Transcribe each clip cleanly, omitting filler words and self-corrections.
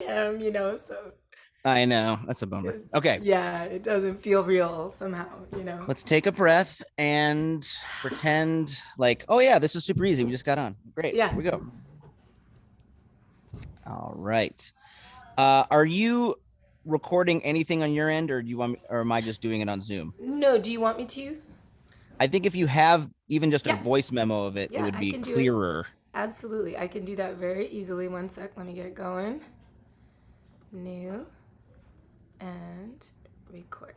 So I know. That's a bummer. Okay. yeah, it doesn't feel real somehow. Let's take a breath and pretend like, oh, yeah, this is super easy. We just got on. Great. Yeah. Here we go. All right. Are you recording anything on your end, or do you want me, or am I just doing it on Zoom? No, do you want me to? I think if you have even just a Yeah. voice memo of it, it Yeah, would I be can do it. clearer. Absolutely. I can do that very easily. One sec. Let me get it going. New and record.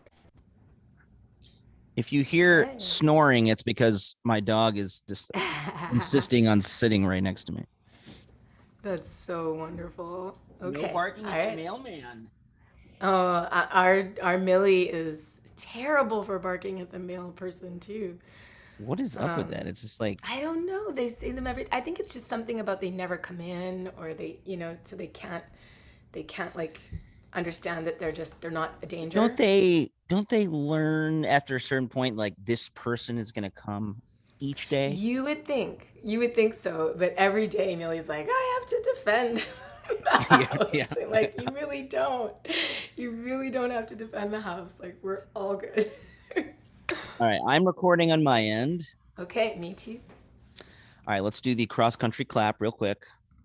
If you hear Okay. snoring, it's because my dog is just insisting on sitting right next to me. That's so wonderful. No Okay. barking All at the right. mailman. Oh, our Millie is terrible for barking at the male person too. What is up with that? It's just like, I don't know. They say them every. I think it's just something about they never come in, or so they can't like understand that they're not a danger. don't they learn after a certain point like this person is gonna come each day? You would think so, but every day Millie's like, I have to defend the Yeah, yeah. house. And like, you really don't. You really don't have to defend the house. Like, we're all good. All right, I'm recording on my end. Okay, me too. All right, let's do the cross country clap real quick.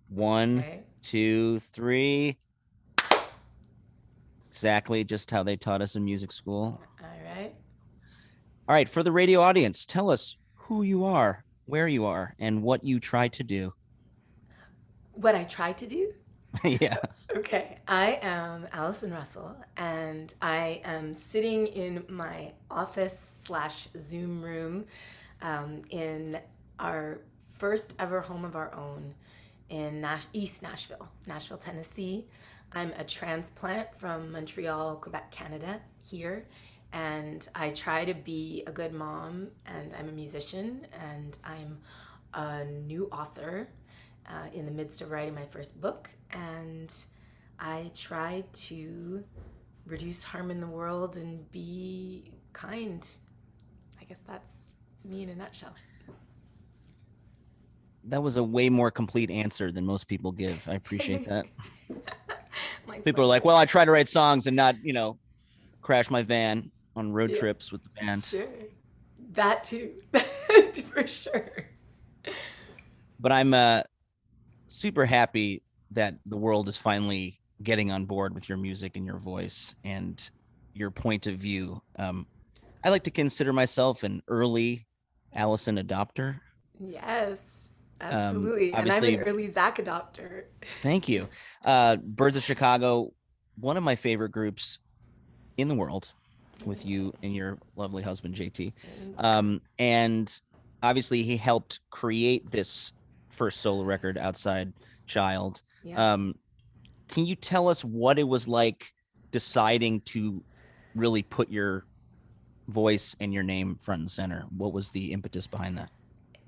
One, Okay. 2, 3. Exactly just how they taught us in music school. All right. All right, for the radio audience, tell us who you are, where you are, and what you try to do. What I try to do? Yeah. Okay, I am Allison Russell, and I am sitting in my office slash Zoom room in our first ever home of our own in East Nashville, Nashville, Tennessee. I'm a transplant from Montreal, Quebec, Canada, here, and I try to be a good mom, and I'm a musician, and I'm a new author in the midst of writing my first book, and I try to reduce harm in the world and be kind. I guess that's me in a nutshell. That was a way more complete answer than most people give. I appreciate that. My People are like, pleasure. well, I try to write songs and not, crash my van on road Yeah, trips with the band. sure. That too, for sure. But I'm super happy that the world is finally getting on board with your music and your voice and your point of view. I like to consider myself an early Allison adopter. Yes, absolutely. And I'm an Obviously, early Zach adopter. thank you. Birds of Chicago, one of my favorite groups in the world, with you and your lovely husband JT. Thank you. And obviously, he helped create this first solo record, Outside Child. Yeah. Um, can you tell us what it was like deciding to really put your voice and your name front and center? What was the impetus behind that?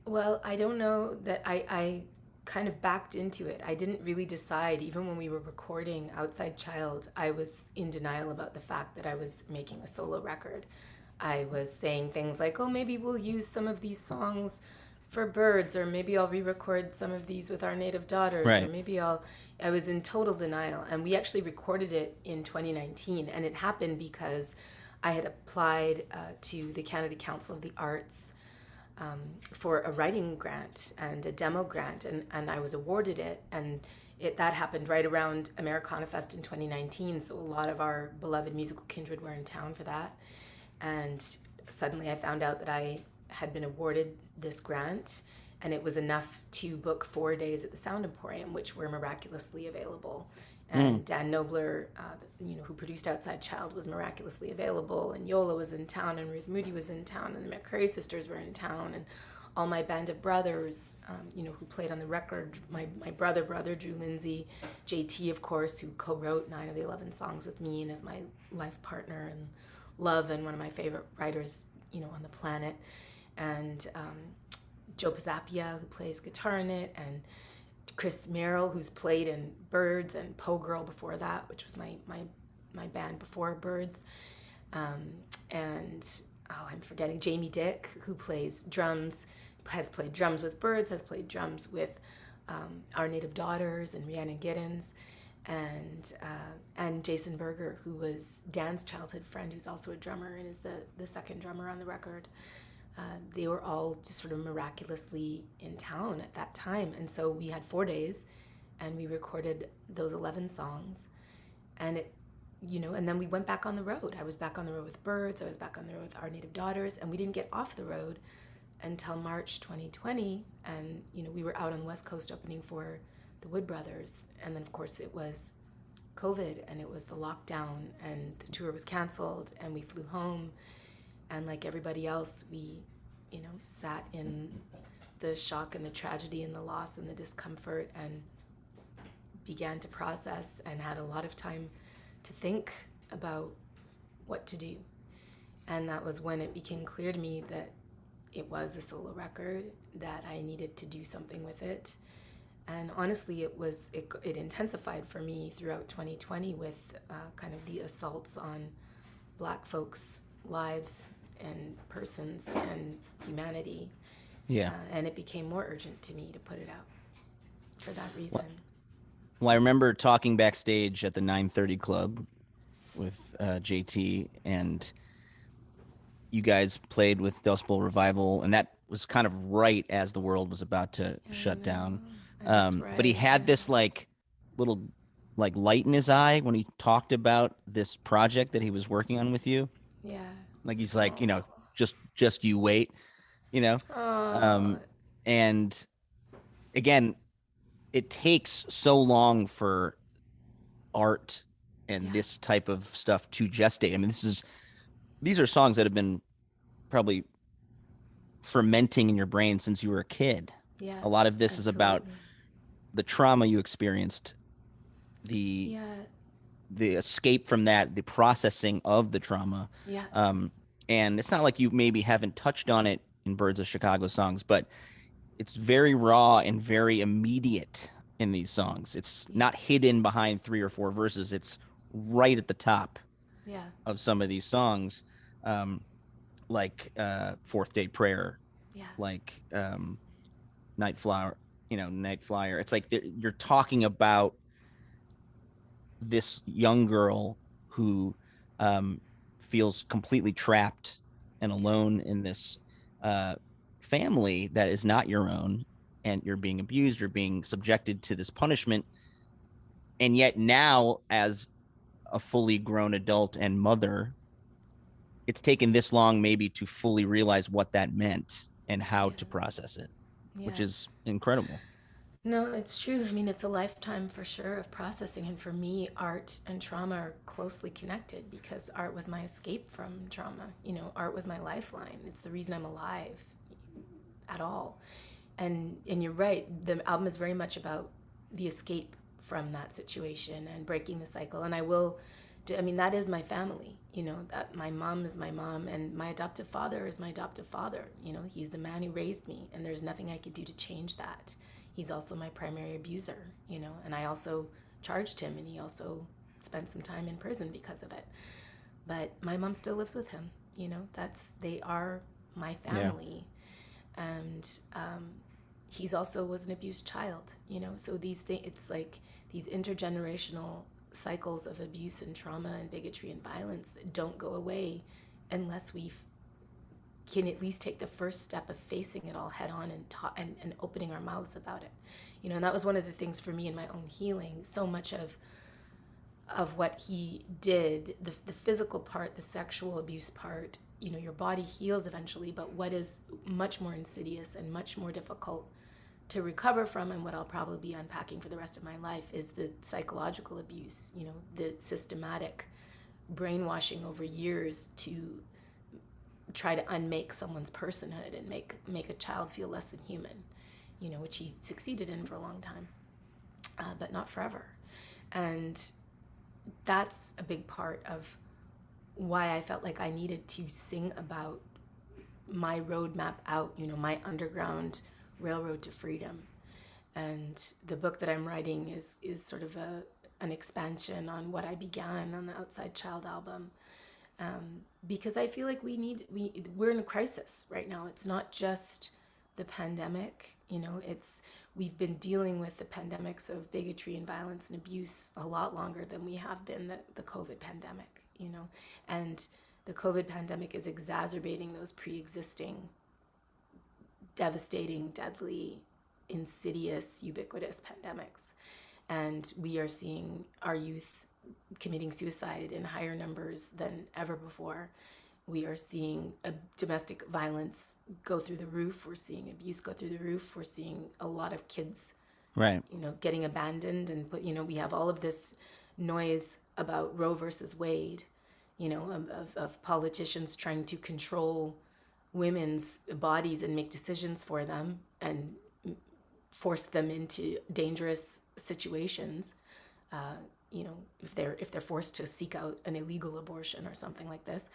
Well, I don't know that I kind of backed into it. I didn't really decide, even when we were recording Outside Child, I was in denial about the fact that I was making a solo record. I was saying things like, oh, maybe we'll use some of these songs for birds, or maybe I'll re record some of these with our native daughters, or Right. maybe I'll. I was in total denial. And we actually recorded it in 2019. And it happened because I had applied to the Canada Council of the Arts for a writing grant and a demo grant, and I was awarded it. And that happened right around Americana Fest in 2019. So a lot of our beloved musical kindred were in town for that. And suddenly I found out that I had been awarded this grant, and it was enough to book 4 days at the Sound Emporium, which were miraculously available. Mm. And Dan Nobler, who produced Outside Child, was miraculously available, and Yola was in town, and Ruth Moody was in town, and the McCrae sisters were in town, and all my band of brothers, who played on the record. My brother, Drew Lindsay, JT, of course, who co-wrote 9 of the 11 songs with me and is my life partner and love and one of my favorite writers, on the planet. And Joe Pizzapia, who plays guitar in it, and Chris Merrill, who's played in Birds and Po Girl before that, which was my band before Birds. And I'm forgetting Jamie Dick, who plays drums, has played drums with Birds, has played drums with Our Native Daughters and Rhiannon Giddens. and Jason Berger, who was Dan's childhood friend, who's also a drummer and is the second drummer on the record. They were all just sort of miraculously in town at that time. And so we had 4 days and we recorded those 11 songs. And and then we went back on the road. I was back on the road with Birds, I was back on the road with Our Native Daughters, and we didn't get off the road until March 2020. And, we were out on the West Coast opening for the Wood Brothers. And then, of course, it was COVID and it was the lockdown and the tour was canceled and we flew home. And like everybody else, we, sat in the shock and the tragedy and the loss and the discomfort and began to process and had a lot of time to think about what to do. And that was when it became clear to me that it was a solo record, that I needed to do something with it. And honestly, it intensified for me throughout 2020 with kind of the assaults on Black folks' lives and persons and humanity. Yeah. And it became more urgent to me to put it out for that reason. Well, I remember talking backstage at the 930 Club with JT, and you guys played with Dust Bowl Revival, and that was kind of right as the world was about to shut down. But he had this like little like light in his eye when he talked about this project that he was working on with you. Yeah. Like he's like, just you wait, you know. And again, it takes so long for art and this type of stuff to gestate. I mean, these are songs that have been probably fermenting in your brain since you were a kid. Yeah. A lot of this is about the trauma you experienced, the escape from that, the processing of the trauma. Yeah. And it's not like you maybe haven't touched on it in Birds of Chicago songs, but it's very raw and very immediate in these songs. It's not hidden behind 3 or 4 verses. It's right at the top of some of these songs, like Fourth Day Prayer, like Night Flyer. It's like you're talking about this young girl who feels completely trapped and alone in this family that is not your own, and you're being abused, you're being subjected to this punishment. And yet now, as a fully grown adult and mother, it's taken this long maybe to fully realize what that meant and how to process it, which is incredible. No, it's true. I mean, it's a lifetime for sure of processing. And for me, art and trauma are closely connected because art was my escape from trauma. Art was my lifeline. It's the reason I'm alive at all. And you're right. The album is very much about the escape from that situation and breaking the cycle. And that is my family. That my mom is my mom and my adoptive father is my adoptive father. He's the man who raised me, and there's nothing I could do to change that. He's also my primary abuser, and I also charged him, and he also spent some time in prison because of it. But my mom still lives with him, they are my family. And he's also was an abused child, so these things, it's like these intergenerational cycles of abuse and trauma and bigotry and violence don't go away unless we can at least take the first step of facing it all head on and opening our mouths about it. And that was one of the things for me in my own healing. So much of what he did, the physical part, the sexual abuse part, your body heals eventually, but what is much more insidious and much more difficult to recover from, and what I'll probably be unpacking for the rest of my life, is the psychological abuse, the systematic brainwashing over years to try to unmake someone's personhood and make a child feel less than human, which he succeeded in for a long time, but not forever. And that's a big part of why I felt like I needed to sing about my roadmap out, my underground railroad to freedom. And the book that I'm writing is sort of an expansion on what I began on the Outside Child album. Because I feel like we're in a crisis right now. It's not just the pandemic. We've been dealing with the pandemics of bigotry and violence and abuse a lot longer than we have been the COVID pandemic, and the COVID pandemic is exacerbating those pre-existing devastating, deadly, insidious, ubiquitous pandemics. And we are seeing our youth committing suicide in higher numbers than ever before. We are seeing domestic violence go through the roof. We're seeing abuse go through the roof. We're seeing a lot of kids, Right. Getting abandoned and we have all of this noise about Roe versus Wade, of politicians trying to control women's bodies and make decisions for them and force them into dangerous situations. If they're forced to seek out an illegal abortion or something like this,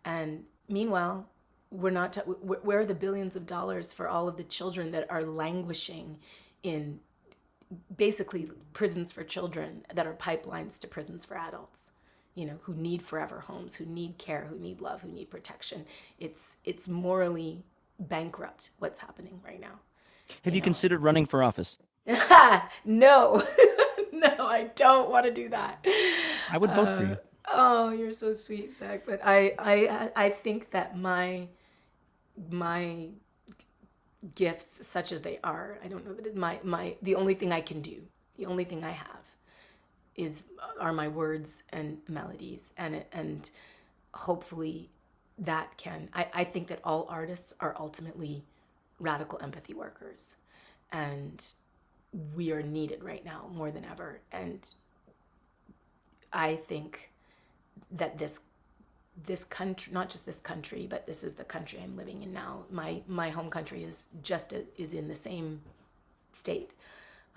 and meanwhile, where are the billions of dollars for all of the children that are languishing in basically prisons for children that are pipelines to prisons for adults? Who need forever homes, who need care, who need love, who need protection. It's morally bankrupt what's happening right now. Have you considered running for office? No, no, I don't want to do that. I would vote for you. Oh, you're so sweet, Zach. But I think that my gifts, such as they are, I don't know that the only thing I can do, the only thing I have, are my words and melodies, and hopefully that can. I think that all artists are ultimately radical empathy workers, and we are needed right now more than ever. And I think that this country, not just this country, but this is the country I'm living in now. My home country is in the same state,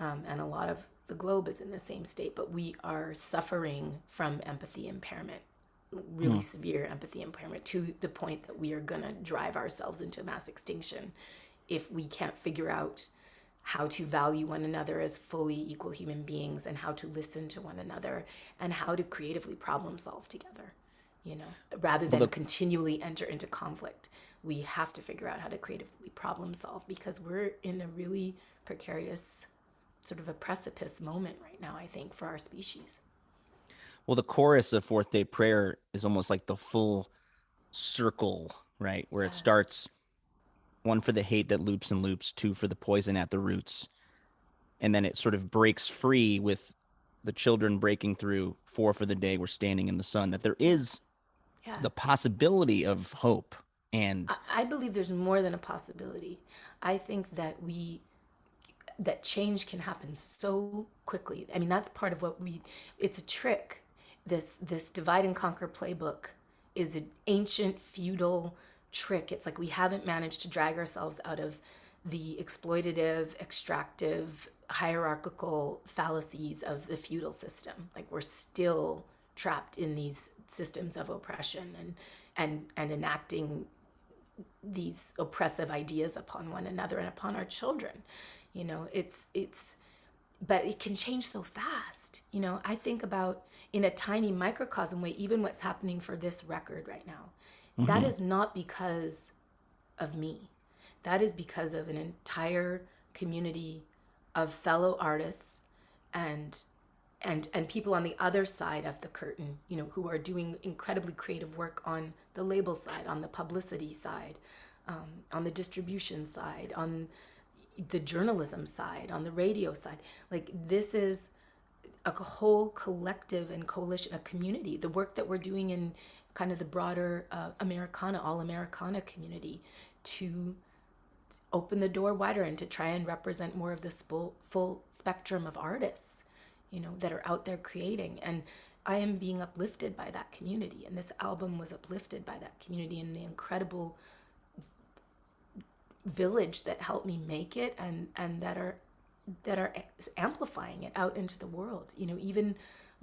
and a lot of the globe is in the same state, but we are suffering from empathy impairment, really severe empathy impairment, to the point that we are going to drive ourselves into mass extinction if we can't figure out how to value one another as fully equal human beings, and how to listen to one another, and how to creatively problem solve together, rather than continually enter into conflict. We have to figure out how to creatively problem solve, because we're in a really precarious, sort of a precipice moment right now, I think, for our species. Well, the chorus of Fourth Day Prayer is almost like the full circle, right? Where it starts, 1 for the hate that loops and loops, 2 for the poison at the roots. And then it sort of breaks free with the children breaking through, 4 for the day we're standing in the sun, that there is the possibility of hope. And I believe there's more than a possibility. I think that that change can happen so quickly. I mean, that's part of it's a trick. This divide and conquer playbook is an ancient feudal trick. It's like we haven't managed to drag ourselves out of the exploitative, extractive, hierarchical fallacies of the feudal system. Like, we're still trapped in these systems of oppression and enacting these oppressive ideas upon one another and upon our children. But it can change so fast. I think about, in a tiny microcosm way, even what's happening for this record right now. That is not because of me. That is because of an entire community of fellow artists and people on the other side of the curtain, who are doing incredibly creative work on the label side, on the publicity side, on the distribution side, on the journalism side, on the radio side. Like, this is a whole collective and coalition, a community. The work that we're doing in kind of the broader all Americana community, to open the door wider and to try and represent more of this full spectrum of artists, that are out there creating. And I am being uplifted by that community, and this album was uplifted by that community and the incredible village that helped me make it, and that are amplifying it out into the world. Even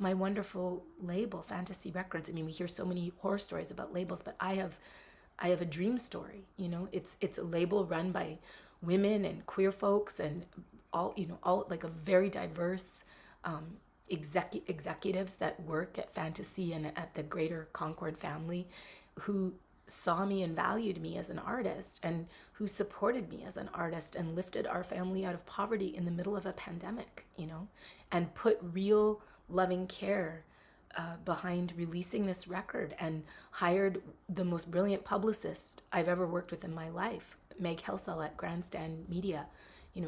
my wonderful label, Fantasy Records. I mean, we hear so many horror stories about labels, but I have a dream story. It's a label run by women and queer folks, and all like a very diverse executives that work at Fantasy and at the greater Concord family, who saw me and valued me as an artist, and who supported me as an artist and lifted our family out of poverty in the middle of a pandemic, and put real loving care behind releasing this record, and hired the most brilliant publicist I've ever worked with in my life, Meg Helsel at Grandstand Media.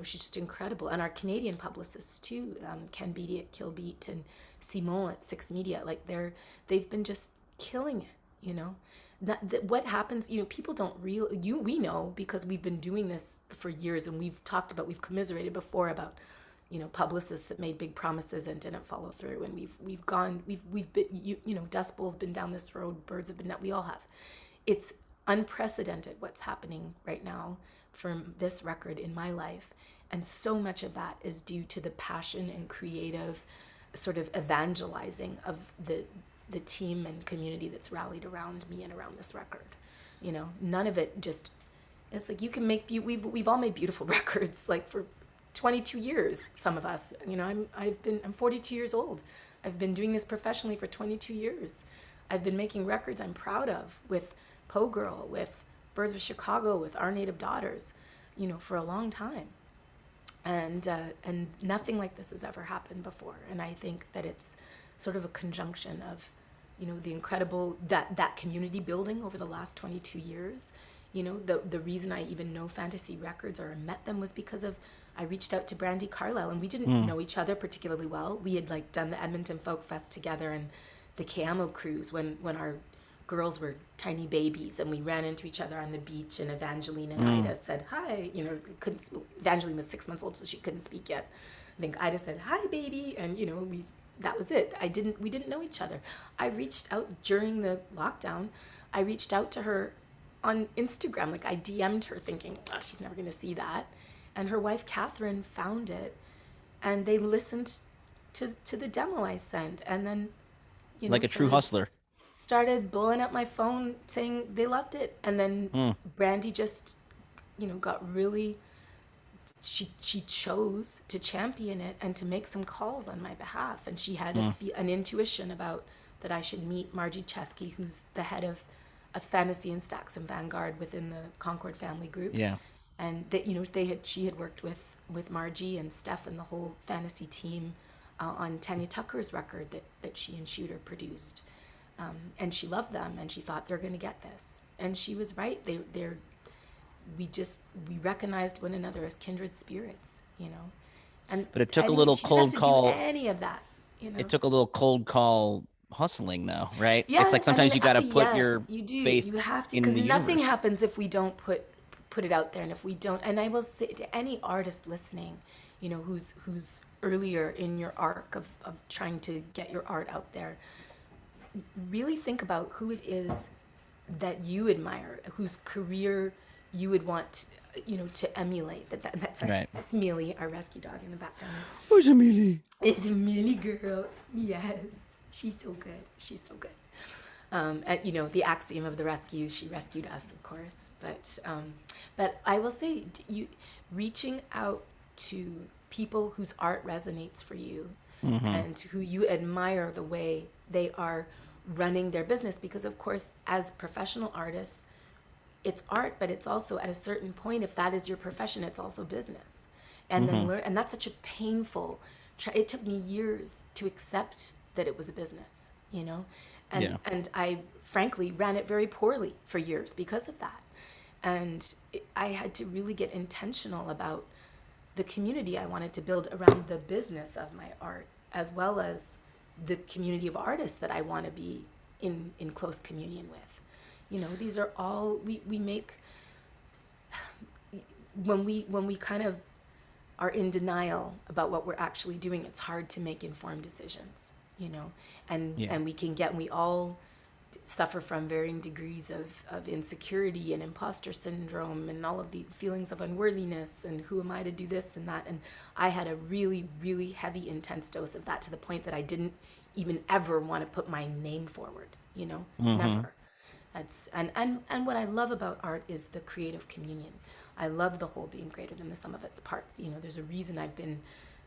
She's just incredible. And our Canadian publicists too, Ken Beatty at Kill Beat and Simon at Six Media. Like they've been just killing it. What happens, people don't we know, because we've been doing this for years, and we've commiserated before about publicists that made big promises and didn't follow through, and we've been, Dust Bowl's been down this road, Birds have been down, we all have. It's unprecedented what's happening right now from this record in my life, and so much of that is due to the passion and creative sort of evangelizing of the team and community that's rallied around me and around this record. None of it just, it's like, you can make, we've all made beautiful records, like for 22 years, some of us. I'm 42 years old. I've been doing this professionally for 22 years. I've been making records I'm proud of, with Po Girl, with Birds of Chicago, with Our Native Daughters, for a long time. And nothing like this has ever happened before. And I think that it's sort of a conjunction of, the incredible, that community building over the last 22 years. The reason I even know Fantasy Records, or met them, was because of, I reached out to Brandy Carlisle, and we didn't know each other particularly well. We had done the Edmonton Folk Fest together, and the Camo cruise when our girls were tiny babies, and we ran into each other on the beach, and Evangeline and Ida said hi. Evangeline was 6 months old, so she couldn't speak yet. I think Ida said hi baby, and that was it. We didn't know each other. I reached out during the lockdown. I reached out to her on Instagram. I DM'd her thinking, oh, she's never gonna see that. And her wife Catherine found it, and they listened to the demo I sent, and then like a true hustler, started blowing up my phone saying they loved it. And then Brandy just got really, she chose to champion it and to make some calls on my behalf, and she had an intuition about that I should meet Margie Chesky, who's the head of Fantasy and Stacks and Vanguard within the Concord family group. Yeah. And that she had worked with Margie and Steph and the whole Fantasy team on Tanya Tucker's record that she and Shooter produced, and she loved them, and she thought, they're going to get this, and she was right. We recognized one another as kindred spirits, but it took a little cold call. Any of that, It took a little cold call hustling, though, right? Yeah, it's like sometimes you got to put yes, your faith. You have to, in because the nothing universe. happens if we don't put it out there, and if we don't. And I will say to any artist listening, who's earlier in your arc of trying to get your art out there, really think about who it is that you admire, whose career you would want, to emulate. That's Millie, our rescue dog, in the background. Who's Amelie? It's Millie girl. Yes, she's so good. She's so good. The axiom of the rescues, she rescued us, of course. But I will say, reaching out to people whose art resonates for you, and who you admire the way they are running their business, because of course, as professional artists, it's art, but it's also, at a certain point, if that is your profession, it's also business. And then learn, and that's such a painful. It took me years to accept that it was a business, and I frankly ran it very poorly for years because of that. And I had to really get intentional about the community I wanted to build around the business of my art, as well as the community of artists that I want to be in close communion with. These are all, we make, when we kind of are in denial about what we're actually doing, it's hard to make informed decisions, and we all suffer from varying degrees of insecurity and imposter syndrome and all of the feelings of unworthiness and who am I to do this and that. And I had a really, really heavy, intense dose of that, to the point that I didn't even ever want to put my name forward, never. That's and what I love about art is the creative communion. I love the whole being greater than the sum of its parts. There's a reason I've been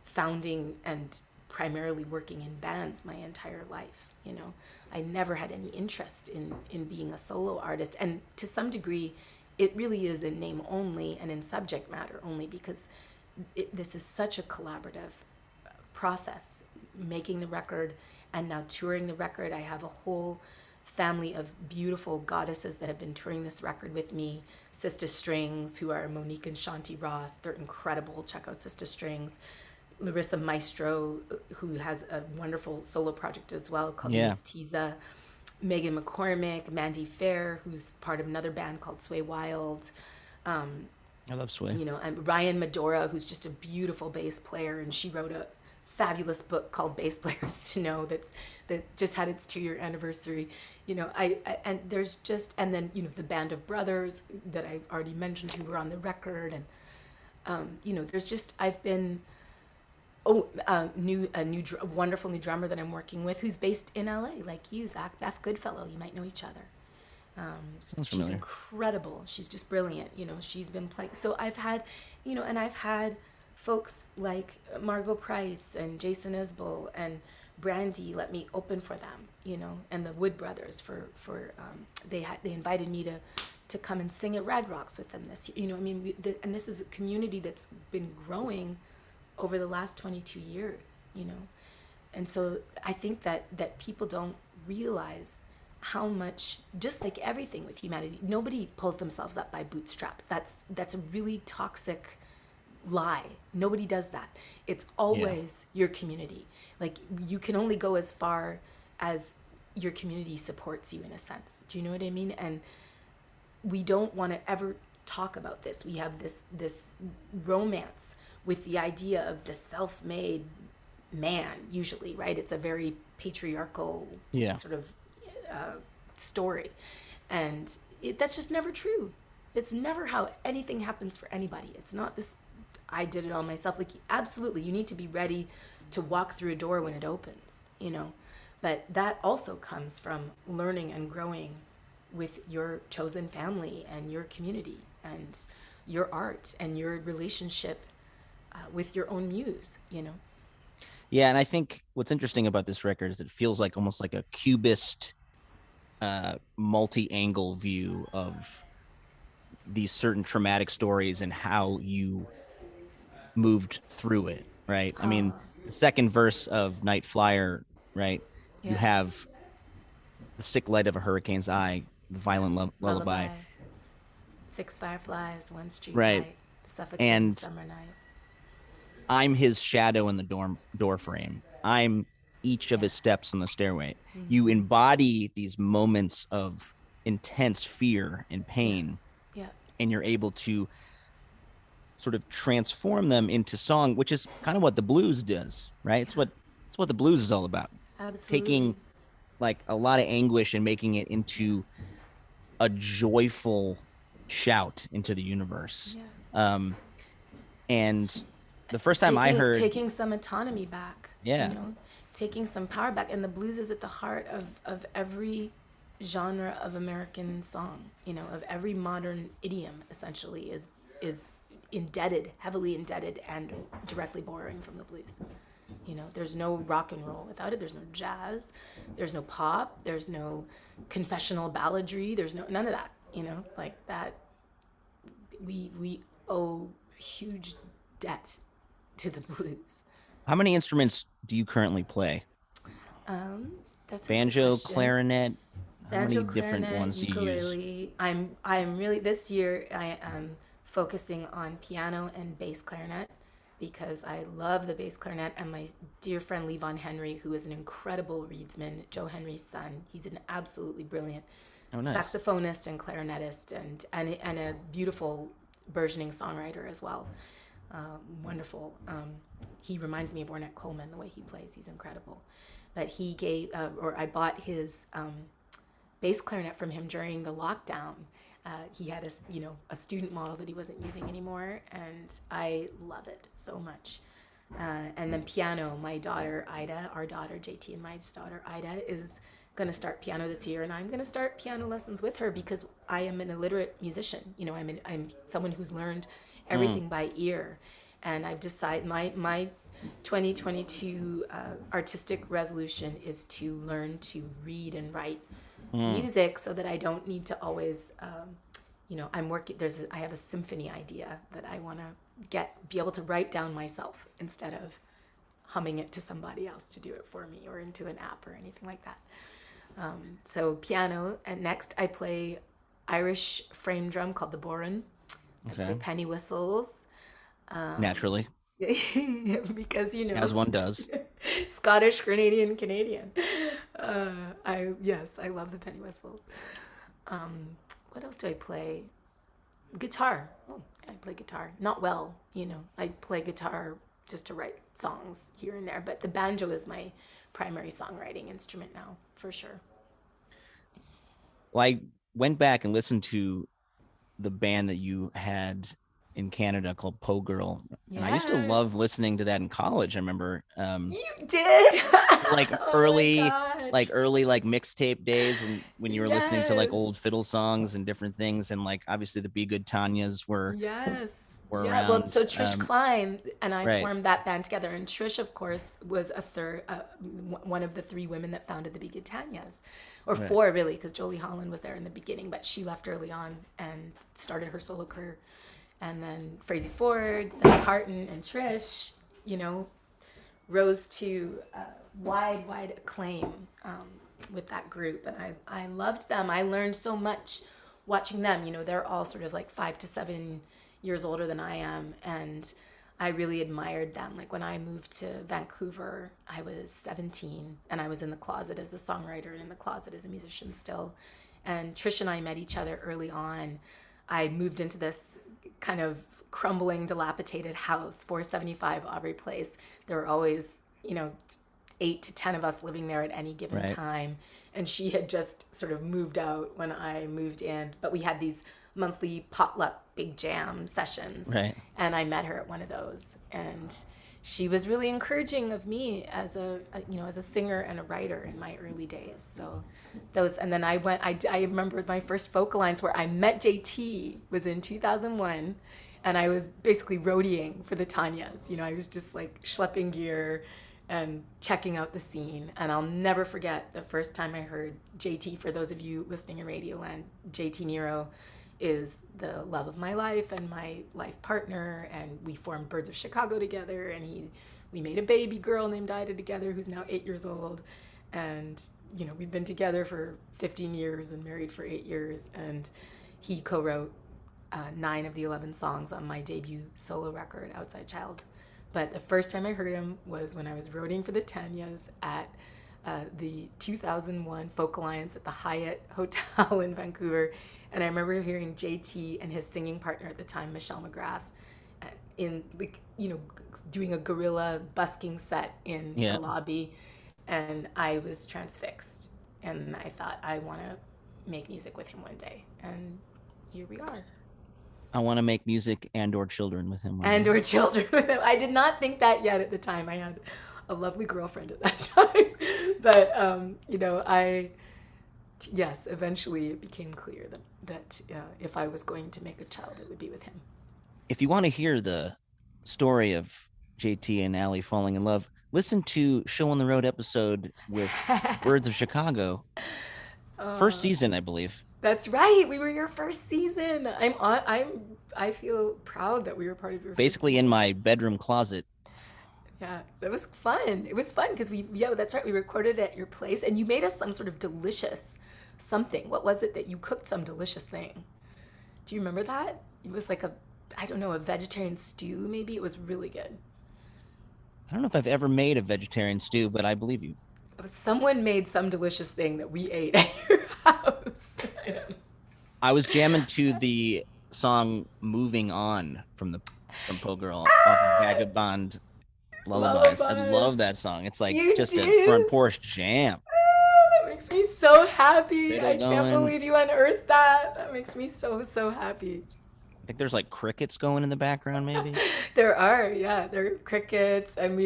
founding and primarily working in bands my entire life. I never had any interest in being a solo artist, and to some degree it really is in name only and in subject matter only, because this is such a collaborative process, making the record and now touring the record. I have a whole family of beautiful goddesses that have been touring this record with me. Sister Strings, who are Monique and Shanti Ross, they're incredible. Check out Sister Strings. Larissa Maestro, who has a wonderful solo project as well called Yeah. Miss Tiza. Megan McCormick, Mandy Fair, who's part of another band called Sway Wild. I love Sway. And Ryan Medora, who's just a beautiful bass player, and she wrote a fabulous book called Bass Players to Know that just had its 2-year anniversary. And there's just, and then the band of brothers that I already mentioned who were on the record, and there's just, I've been a wonderful new drummer that I'm working with, who's based in LA, like you, Zach. Beth Goodfellow, you might know each other. Sounds She's familiar. incredible. She's just brilliant. She's been playing. So I've had, and I've had folks like Margot Price and Jason Isbell and Brandy let me open for them, and the Wood Brothers they invited me to come and sing at Red Rocks with them this year. And this is a community that's been growing over the last 22 years, And so I think that people don't realize how much, just like everything with humanity, nobody pulls themselves up by bootstraps. That's a really toxic lie. Nobody does that. It's always your community. Like, you can only go as far as your community supports you, in a sense. Do you know what I mean? And we don't want to ever talk about this. We have this romance with the idea of the self-made man, usually, right? It's a very patriarchal sort of story, and that's just never true. It's never how anything happens for anybody. It's not this, I did it all myself. Like, absolutely, you need to be ready to walk through a door when it opens, but that also comes from learning and growing with your chosen family and your community and your art and your relationship with your own muse. Yeah, and I think what's interesting about this record is it feels like almost like a cubist multi-angle view of these certain traumatic stories and how you moved through it, right? I mean, the second verse of Night Flyer, right? You have the sick light of a hurricane's eye, the violent lullaby. 6 fireflies, 1 street right? light, suffocating And summer night. I'm his shadow in the door frame. I'm each of his steps on the stairway. Mm-hmm. You embody these moments of intense fear and pain, and you're able to sort of transform them into song, which is kind of what the blues does, right? It's what the blues is all about. Absolutely. Taking like a lot of anguish and making it into a joyful shout into the universe. And the first time I heard taking some autonomy back, Yeah. Taking some power back. And the blues is at the heart of every genre of American song, of every modern idiom, essentially, is heavily indebted and directly borrowing from the blues. There's no rock and roll without it. There's no jazz. There's no pop. There's no confessional balladry. There's none of that. Like that. We owe huge debt to the blues. How many instruments do you currently play? That's banjo, clarinet. How Banjo, many different clarinet, ones do you use? ukulele. I'm really, this year I am focusing on piano and bass clarinet, because I love the bass clarinet, and my dear friend Levon Henry, who is an incredible reedsman, Joe Henry's son. He's an absolutely brilliant saxophonist and clarinetist, and a beautiful burgeoning songwriter as well. Wonderful. He reminds me of Ornette Coleman, the way he plays. He's incredible. But he gave, I bought his bass clarinet from him during the lockdown. He had a student model that he wasn't using anymore, and I love it so much. And then piano, my daughter Ida, our daughter JT, and my daughter Ida is going to start piano this year, and I'm going to start piano lessons with her, because I am an illiterate musician. I'm someone who's learned everything by ear, and I've decided my 2022 artistic resolution is to learn to read and write Mm. music so that I don't need to always, I'm working, I have a symphony idea that I want to be able to write down myself instead of humming it to somebody else to do it for me or into an app or anything like that. So piano, and next I play Irish frame drum called the boran. I play Okay. penny whistles. Naturally, Because as one does. Scottish, Canadian. I love the penny whistle. What else do I play? Guitar. Oh, I play guitar. Not well, I play guitar just to write songs here and there, but the banjo is my primary songwriting instrument now, for sure. Well, I went back and listened to the band that you had in Canada called Po Girl, and I used to Yeah. love listening to that in college. I remember You did. like Oh my early gosh. like mixtape days when you were listening to like old Yes. fiddle songs and different things, and like obviously the Be Good Tanyas Yes. were Yeah. Well, around. so Trish Klein and I Right, formed that band together, and Trish, of course, was one of the three women that founded the Bigatanias, or right. four really, because Jolie Holland was there in the beginning, but she left early on and started her solo career, and then Frazee Ford, Sam Parton, and Trish, you know, rose to wide acclaim with that group, and I loved them. I learned so much watching them. They're all sort of like 5 to 7 years older than I am, and I really admired them. Like when I moved to Vancouver, I was 17, and I was in the closet as a songwriter and in the closet as a musician still. And Trish and I met each other early on. I moved into this kind of crumbling, dilapidated house, 475 Aubrey Place. There were always, 8 to 10 of us living there at any given Right. time. And she had just sort of moved out when I moved in. But we had these monthly potluck big jam sessions. Right. And I met her at one of those. And she was really encouraging of me as as a singer and a writer in my early days. So and then I remember my first vocal lines where I met JT was in 2001, and I was basically roadieing for the Tanyas. I was just like schlepping gear and checking out the scene. And I'll never forget the first time I heard JT. For those of you listening in Radioland, JT Nero is the love of my life and my life partner, and we formed Birds of Chicago together, and we made a baby girl named Ida together who's now 8 years old, and we've been together for 15 years and married for 8 years, and he co-wrote 9 of the 11 songs on my debut solo record, Outside Child. But the first time I heard him was when I was roading for the Tanyas at the 2001 Folk Alliance at the Hyatt Hotel in Vancouver. And I remember hearing JT and his singing partner at the time, Michelle McGrath, doing a guerrilla busking set in the Yeah. lobby. And I was transfixed. And I thought, I want to make music with him one day. And here we are. I want to make music and or children with him. And or children with him. I did not think that yet at the time. I had a lovely girlfriend at that time. But, yes, eventually it became clear that if I was going to make a child, it would be with him. If you want to hear the story of JT and Allie falling in love, listen to Show on the Road episode with Birds of Chicago. First season, I believe. That's right. We were your first season. I feel proud that we were part of your Basically first in my bedroom closet. Yeah, that was fun. It was fun because that's right. We recorded at your place, and you made us some sort of delicious something. What was it that you cooked? Some delicious thing. Do you remember that? It was like a vegetarian stew, maybe. It was really good. I don't know if I've ever made a vegetarian stew, but I believe you. Someone made some delicious thing that we ate at your house. I was jamming to the song "Moving On" from Po Girl off of Vagabond Lullabies. I love Lullabies. that song. It's like You just a front did? porch jam. That makes me so happy. Fiddle I can't going. believe you unearthed that. That makes me so happy. I think there's like crickets going in the background, maybe. There are, yeah, there are crickets, and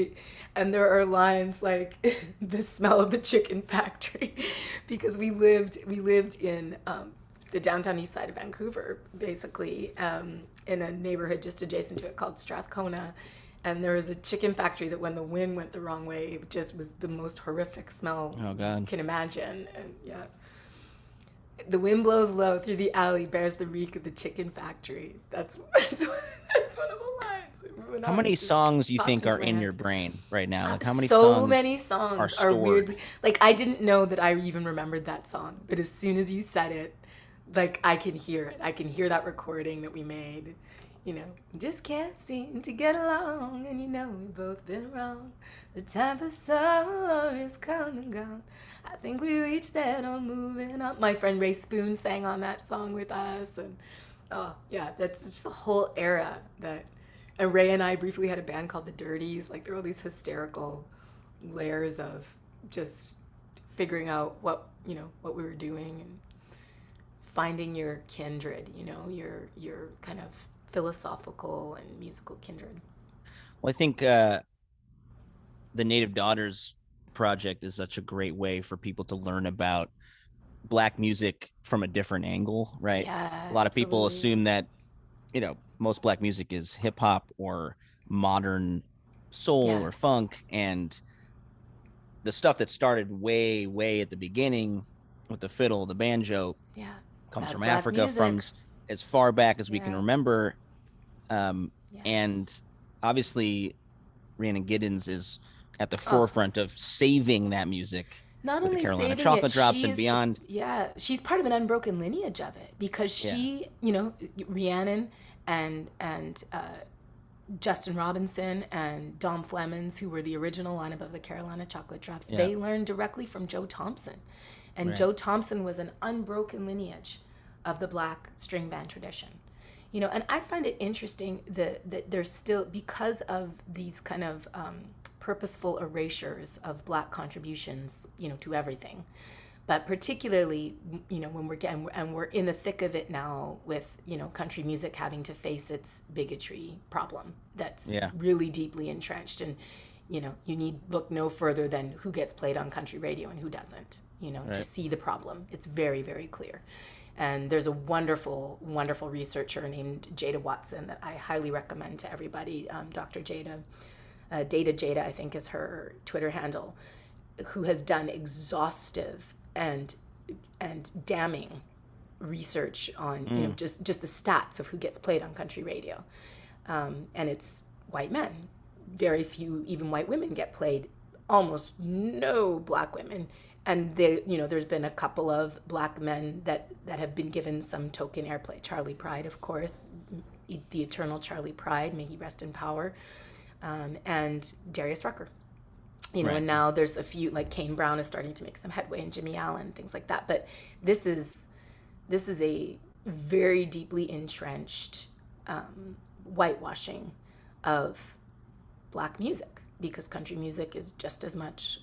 there are lines like the smell of the chicken factory, because we lived in the downtown east side of Vancouver, basically, in a neighborhood just adjacent to it called Strathcona, And there was a chicken factory that when the wind went the wrong way, it just was the most horrific smell Oh you God. can imagine. And yeah, the wind blows low through the alley, bears the reek of the chicken factory. That's one of the lines. How many It just songs you popped think are into my in your head. brain right now? Like how many So songs many are songs are stored? weirdly like I didn't know that I even remembered that song, but as soon as you said it, like I can hear it. I can hear that recording that we made. We just can't seem to get along, and we've both been wrong. The time for sorrow is come and gone. I think we reached that on moving on. My friend Ray Spoon sang on that song with us, and oh yeah, that's just a whole era that. And Ray and I briefly had a band called the Dirties. Like there were all these hysterical layers of just figuring out what we were doing and finding your kindred, your kind of philosophical and musical kindred. Well, I think the Native Daughters project is such a great way for people to learn about Black music from a different angle, right? Yeah, A lot of people absolutely. assume that, most Black music is hip hop or modern soul Yeah, or funk. And the stuff that started way, way at the beginning with the fiddle, the banjo, yeah. comes That's from black Africa music. from as far back as we can Yeah, remember. yeah. And obviously, Rhiannon Giddens is at the Oh, forefront of saving that music not with the only Carolina saving it, Chocolate Drops and beyond. she's part of an unbroken lineage of it because Yeah, Rhiannon and Justin Robinson and Dom Flemons, who were the original lineup of the Carolina Chocolate Drops, yeah, they learned directly from Joe Thompson. And right. Joe Thompson was an unbroken lineage of the black string band tradition. And I find it interesting that there's still, because of these kind of purposeful erasures of black contributions, to everything, but particularly when we're getting, and we're in the thick of it now with country music having to face its bigotry problem that's Yeah, really deeply entrenched. And you need look no further than who gets played on country radio and who doesn't, to right. see the problem. It's very, very clear. And there's a wonderful, wonderful researcher named Jada Watson that I highly recommend to everybody. Dr. Jada, Data Jada, I think is her Twitter handle, who has done exhaustive and damning research on Mm, just the stats of who gets played on country radio, and it's white men. Very few, even white women, get played. Almost no black women, and there's been a couple of black men that have been given some token airplay. Charlie Pride, of course, the eternal Charlie Pride, may he rest in power, and Darius Rucker. right. And now there's a few, like Kane Brown is starting to make some headway, and Jimmy Allen, things like that. But this is a very deeply entrenched whitewashing of black music, because country music is just as much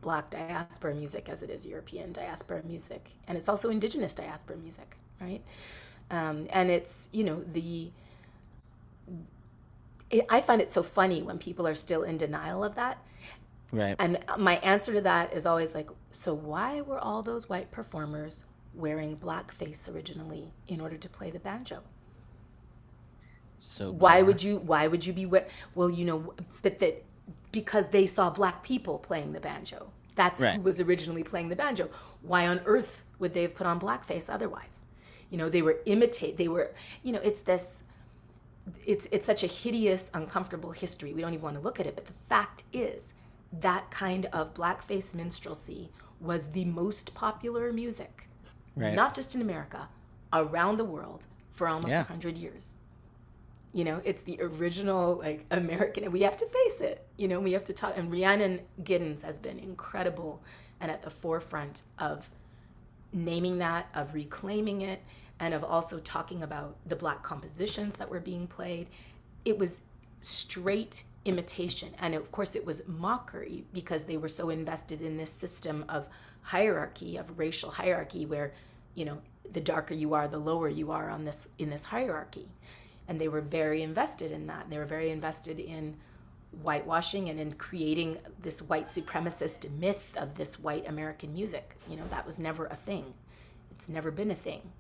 black diaspora music as it is European diaspora music, and it's also indigenous diaspora music, right? And it's I find it so funny when people are still in denial of that. Right. And my answer to that is always like, so why were all those white performers wearing blackface originally in order to play the banjo? So Why bizarre. would you be well, but that because they saw black people playing the banjo. That's who Right. was originally playing the banjo. Why on earth would they have put on blackface otherwise? They were, it's this it's such a hideous, uncomfortable history. We don't even want to look at it, but the fact is that kind of blackface minstrelsy was the most popular music, Right. not just in America, around the world for almost Yeah. 100 years. It's the original, like, American, and we have to face it. We have to talk. And Rhiannon Giddens has been incredible and at the forefront of naming that, of reclaiming it, and of also talking about the black compositions that were being played. It was straight imitation. And of course, it was mockery because they were so invested in this system of hierarchy, of racial hierarchy, where, the darker you are, the lower you are in this hierarchy. And they were very invested in that. They were very invested in whitewashing and in creating this white supremacist myth of this white American music. That was never a thing. It's never been a thing.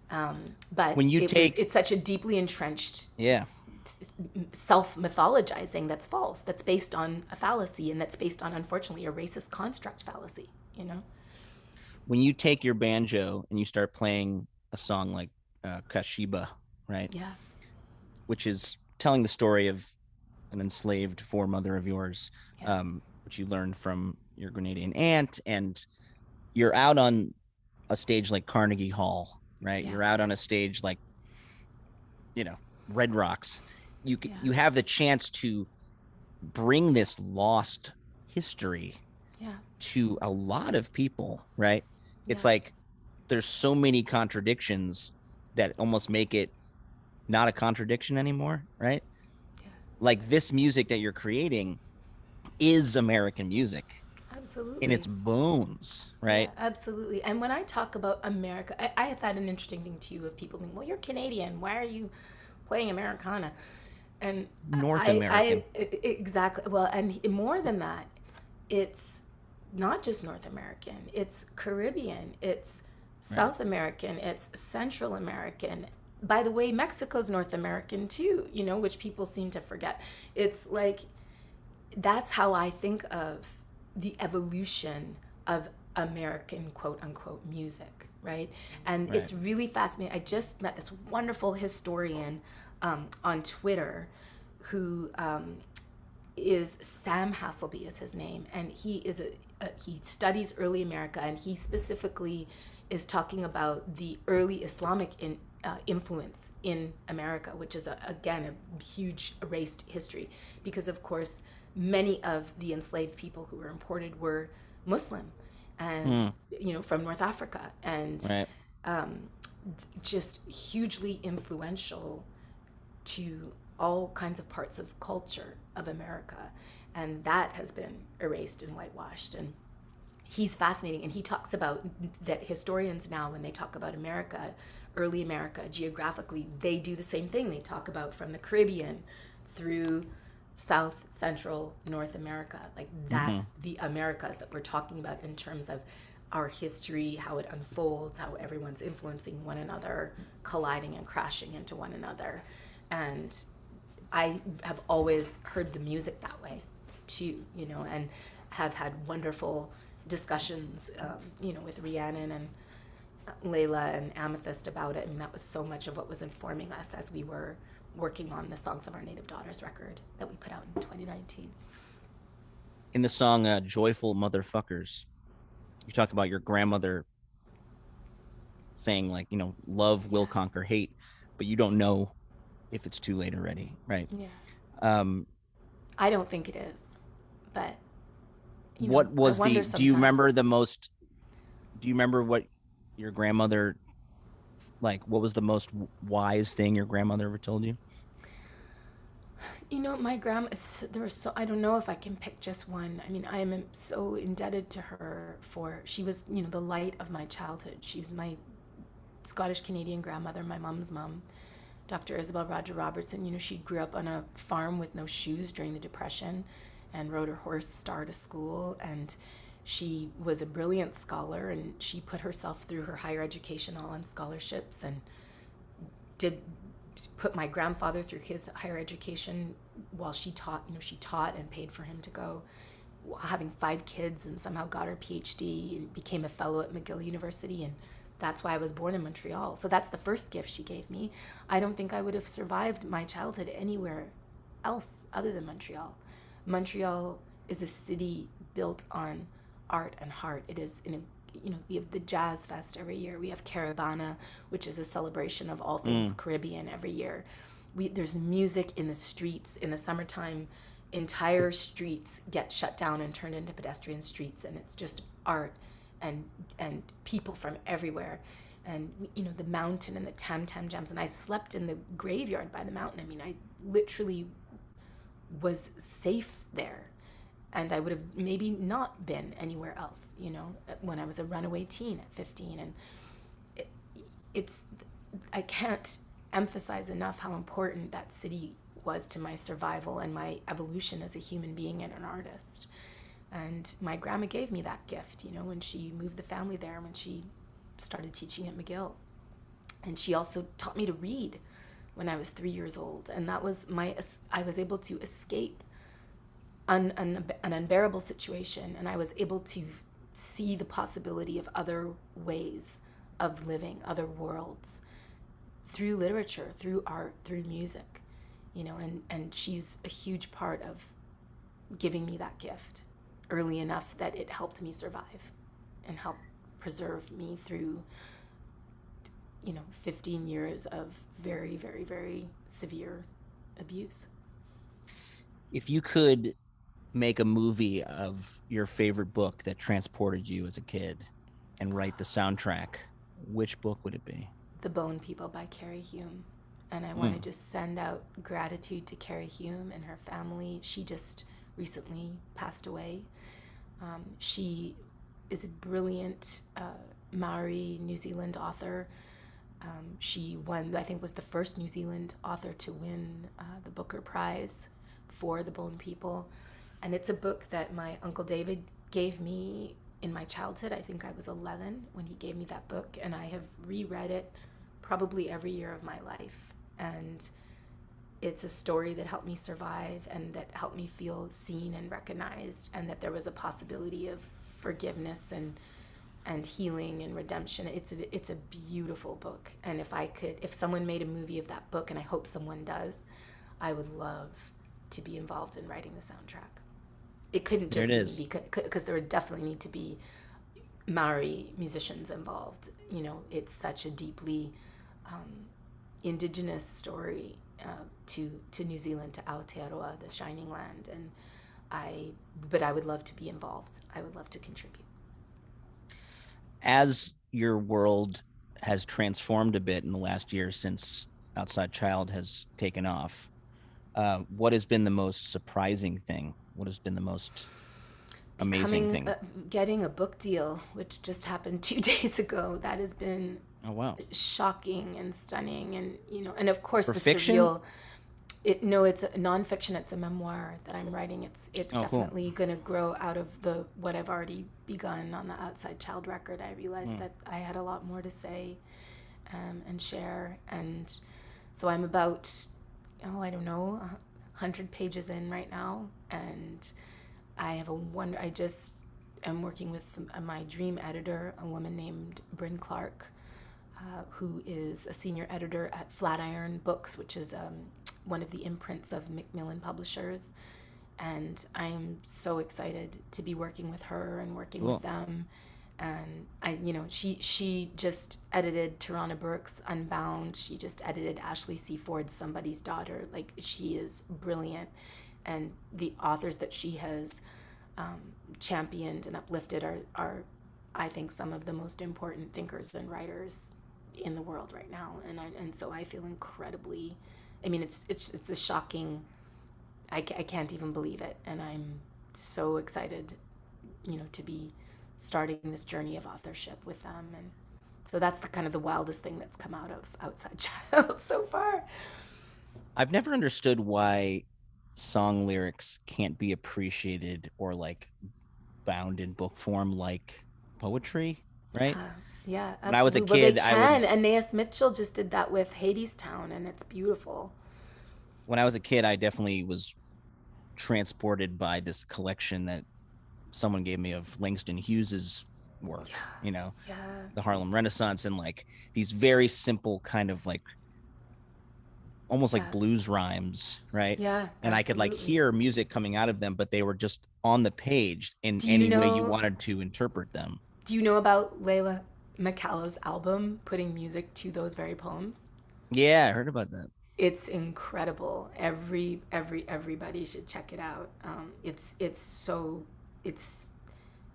But When you take, it's such a deeply entrenched yeah, self-mythologizing that's false, that's based on a fallacy, and that's based on, unfortunately, a racist construct fallacy, you know? When you take your banjo and you start playing a song like Kashiba, right, Yeah, which is telling the story of an enslaved foremother of yours, yeah, which you learned from your Grenadian aunt, and you're out on a stage like Carnegie Hall, right? yeah, You're out on a stage like, you know, Red Rocks. yeah, You have the chance to bring this lost history yeah, to a lot of people, right? It's yeah, like there's so many contradictions that almost make it not a contradiction anymore, right? yeah. Like this music that you're creating is American music in its Absolutely. bones, Yeah, right? absolutely. And when I talk about America, I have had an interesting thing too of people being, well, you're Canadian. Why are you playing Americana? And North American. exactly. Well, and more than that, it's not just North American, it's Caribbean, it's Right. South American, it's Central American. By the way, Mexico's North American too, you know, which people seem to forget. It's like that's how I think of the evolution of American quote unquote music, right? And Right. it's really fascinating. I just met this wonderful historian on Twitter who is Sam Hasselby is his name, and he studies early America, and he specifically is talking about the early Islamic influence in America, which is again a huge erased history, because of course many of the enslaved people who were imported were Muslim, and Mm, you know, from North Africa, and right. just hugely influential to all kinds of parts of culture of America. And that has been erased and whitewashed. And he's fascinating. And he talks about that historians now, when they talk about America, early America, geographically, they do the same thing. They talk about from the Caribbean through South, Central, North America. Like Mm-hmm. that's the Americas that we're talking about in terms of our history, how it unfolds, how everyone's influencing one another, colliding and crashing into one another. And I have always heard the music that way too, you know, and have had wonderful discussions, you know, with Rhiannon and Layla and Amethyst about it. And that was so much of what was informing us as we were working on the Songs of Our Native Daughters record that we put out in 2019. In the song Joyful Motherfuckers, you talk about your grandmother saying, like, love Yeah, will conquer hate, but you don't know if it's too late already, right? yeah. Um, I don't think it is, but, you know, what I was wonder do you sometimes. remember do you remember what your grandmother, like, what was the most wise thing your grandmother ever told you? You know, my grandma, there was so, I don't know if I can pick just one. I mean, I am so indebted to her for, she was, you know, the light of my childhood. She was my Scottish Canadian grandmother, my mom's mom, Dr. Isabel Roger Robertson. You know, she grew up on a farm with no shoes during the Depression and rode her horse Star to school. And she was a brilliant scholar, and she put herself through her higher education all on scholarships, and did put my grandfather through his higher education while she taught. You know, she taught and paid for him to go, having 5 kids, and somehow got her PhD and became a fellow at McGill University. And that's why I was born in Montreal. So that's the first gift she gave me. I don't think I would have survived my childhood anywhere else other than Montreal. Montreal is a city built on art and heart. It is in a, you know, we have the Jazz Fest every year. We have Caravana, which is a celebration of all things Mm, Caribbean every year. There's music in the streets in the summertime. Entire streets get shut down and turned into pedestrian streets, and it's just art and people from everywhere. And you know, the mountain and the tam tam jams. And I slept in the graveyard by the mountain. I mean, I literally was safe there, and I would have maybe not been anywhere else, you know, when I was a runaway teen at 15. And it, it's, I can't emphasize enough how important that city was to my survival and my evolution as a human being and an artist. And my grandma gave me that gift, you know, when she moved the family there, when she started teaching at McGill. And she also taught me to read when I was 3 years old, and that was I was able to escape an unbearable situation, and I was able to see the possibility of other ways of living, other worlds, through literature, through art, through music, and she's a huge part of giving me that gift early enough that it helped me survive and help preserve me through 15 years of very, very, very severe abuse. If you could make a movie of your favorite book that transported you as a kid and write the soundtrack, which book would it be? The Bone People by Carrie Hume. And I want to Mm. just send out gratitude to Carrie Hume and her family. She just recently passed away. She is a brilliant Maori New Zealand author. She won, I think, was the first New Zealand author to win the Booker Prize for The Bone People. And it's a book that my Uncle David gave me in my childhood. I think I was 11 when he gave me that book, and I have reread it probably every year of my life. And it's a story that helped me survive and that helped me feel seen and recognized, and that there was a possibility of forgiveness and healing and redemption. It's a beautiful book, and if someone made a movie of that book, and I hope someone does, I would love to be involved in writing the soundtrack. It couldn't There just it be is. because there would definitely need to be Maori musicians involved. It's such a deeply indigenous story to New Zealand, to Aotearoa, the Shining Land, and but I would love to be involved. I would love to contribute. As your world has transformed a bit in the last year since Outside Child has taken off, what has been the most surprising thing? What has been the most amazing Becoming, thing? getting a book deal, which just happened 2 days ago, that has been Oh, wow. shocking and stunning, and and of course For the fiction? surreal. No, it's a nonfiction. It's a memoir that I'm writing. It's Oh, cool. definitely going to grow out of the what I've already begun on the Outside Child record. I realized Mm. that I had a lot more to say and share, and so I'm about I don't know 100 pages in right now, and I have a wonder. I just am working with my dream editor, a woman named Bryn Clark, who is a senior editor at Flatiron Books, which is one of the imprints of Macmillan Publishers. And I am so excited to be working with her and working with Cool. them. And she just edited Tarana Burke's Unbound. She just edited Ashley C. Ford's Somebody's Daughter. Like, she is brilliant, and the authors that she has championed and uplifted are, I think, some of the most important thinkers and writers in the world right now. And so I feel incredibly. I mean, it's a shocking. I can't even believe it, and I'm so excited, to be starting this journey of authorship with them. And so that's the kind of the wildest thing that's come out of Outside Child so far. I've never understood why song lyrics can't be appreciated or like bound in book form like poetry, right? Yeah, yeah, When I was a absolutely. Well, they kid, I can. was Aeneas Mitchell just did that with Hadestown, and it's beautiful. when I was a kid, I definitely was transported by this collection that someone gave me of Langston Hughes's work, Yeah, yeah, the Harlem Renaissance, and like these very simple kind of like almost like yeah, blues rhymes, right? yeah, And I could like absolutely. hear music coming out of them, but they were just on the page in Do you any way you know? wanted to interpret them. Do you know about Layla McCallow's album putting music to those very poems? Yeah, I heard about that. It's incredible. Everybody should check it out. It's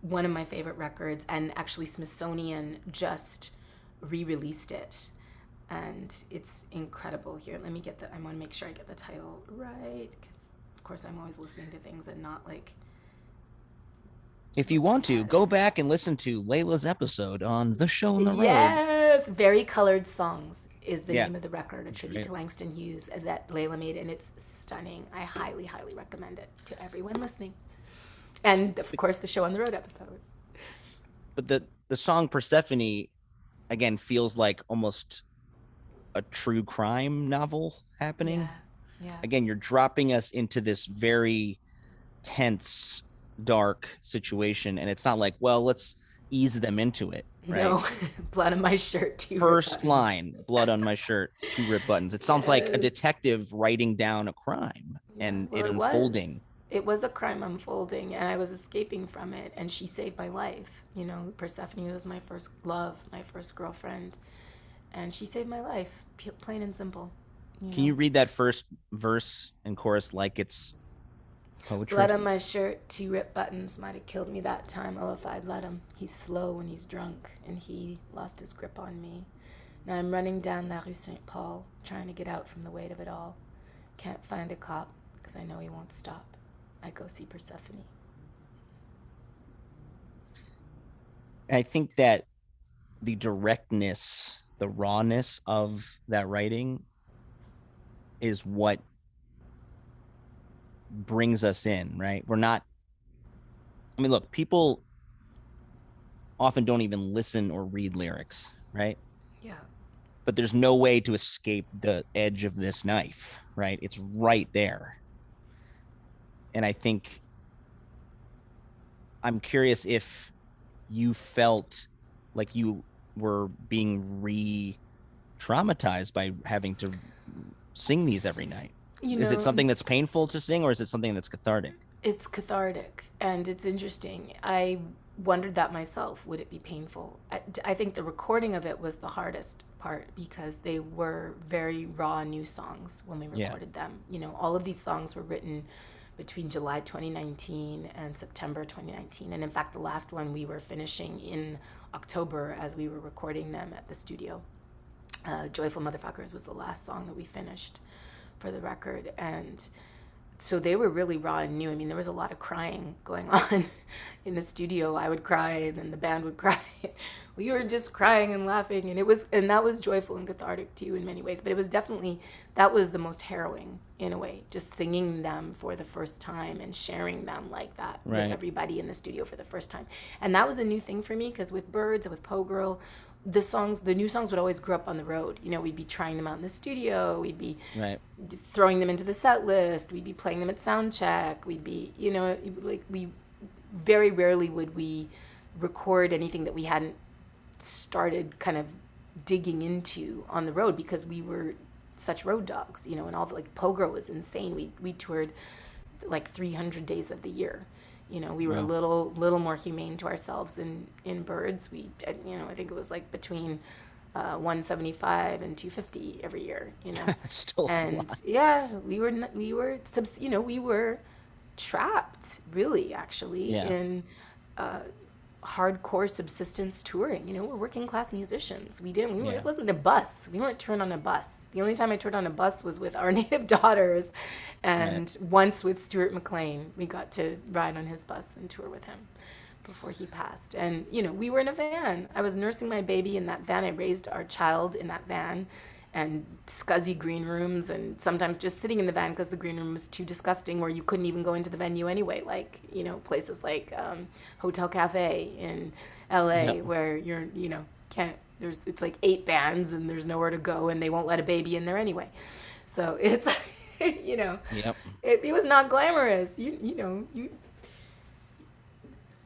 one of my favorite records, and actually Smithsonian just re-released it, and it's incredible. Here, let me get the. I want to make sure I get the title right, because of course I'm always listening to things and not like If you looking want to, at go it. back and listen to Layla's episode on The Show on the Road. Yes, Very Colored Songs is the Yeah, name of the record, a it's tribute great. to Langston Hughes that Layla made, and it's stunning. I highly, highly recommend it to everyone listening. And of course, the Show on the Road episode. But the song Persephone again feels like almost a true crime novel happening. Yeah. Yeah. Again, you're dropping us into this very tense, dark situation, and it's not like, well, let's ease them into it, right? No, blood on my shirt, two rip First buttons. line, blood on my shirt, two ripped buttons. It sounds like a Yes. detective writing down a crime Yeah. and Well, it it unfolding. was. It was a crime unfolding, and I was escaping from it, and she saved my life. You know, Persephone was my first love, my first girlfriend, and she saved my life, plain and simple. You Can you know, read that first verse and chorus like it's blood poetry? on my shirt, two ripped buttons might have killed me that time. Oh, if I'd let him. He's slow when he's drunk, and he lost his grip on me. Now I'm running down La Rue Saint Paul, trying to get out from the weight of it all. Can't find a cop, because I know he won't stop. I go see Persephone. I think that the directness, the rawness of that writing is what brings us in, right? We're not, I mean, look, people often don't even listen or read lyrics, right? Yeah. But there's no way to escape the edge of this knife, right? It's right there. And I think I'm curious if you felt like you were being re-traumatized by having to sing these every night. You Is it know, something that's painful to sing, or is it something that's cathartic? it's cathartic and it's interesting. I wondered that myself. Would it be painful? I think the recording of it was the hardest part because they were very raw new songs when we Yeah. recorded them. You know, all of these songs were written between July 2019 and September 2019. And in fact, the last one we were finishing in October as we were recording them at the studio. Joyful Motherfuckers was the last song that we finished for the record. And so they were really raw and new. I mean, there was a lot of crying going on in the studio. I would cry, and then the band would cry. We were just crying and laughing, and that was joyful and cathartic too in many ways. But it was definitely that was the most harrowing in a way, just singing them for the first time and sharing them like that with Right. everybody in the studio for the first time. And that was a new thing for me because with Birds and with Po Girl, the new songs would always grow up on the road. You know, we'd be trying them out in the studio. We'd be Right. throwing them into the set list. We'd be playing them at sound check. We'd be, you know, like we very rarely would we record anything that we hadn't started kind of digging into on the road because we were such road dogs, you know, and all the like Pogo was insane. We toured like 300 days of the year. You know, we were a Wow. little more humane to ourselves in Birds. We, you know, I think it was like between 175 and 250 every year, you know. That's still a And lot. yeah, you know, we were trapped really actually Yeah. in hardcore subsistence touring. You know, we're working class musicians. Yeah. It wasn't a bus. We weren't touring on a bus. The only time I toured on a bus was with Our Native Daughters, Right. and once with Stuart McLean. We got to ride on his bus and tour with him before he passed. And, you know, we were in a van. I was nursing my baby in that van. I raised our child in that van, and scuzzy green rooms, and sometimes just sitting in the van because the green room was too disgusting where you couldn't even go into the venue anyway, like, you know, places like Hotel Cafe in LA Yep. where you know, can't, it's like 8 bands and there's nowhere to go and they won't let a baby in there anyway. So it's, you know, Yep. it was not glamorous. You know,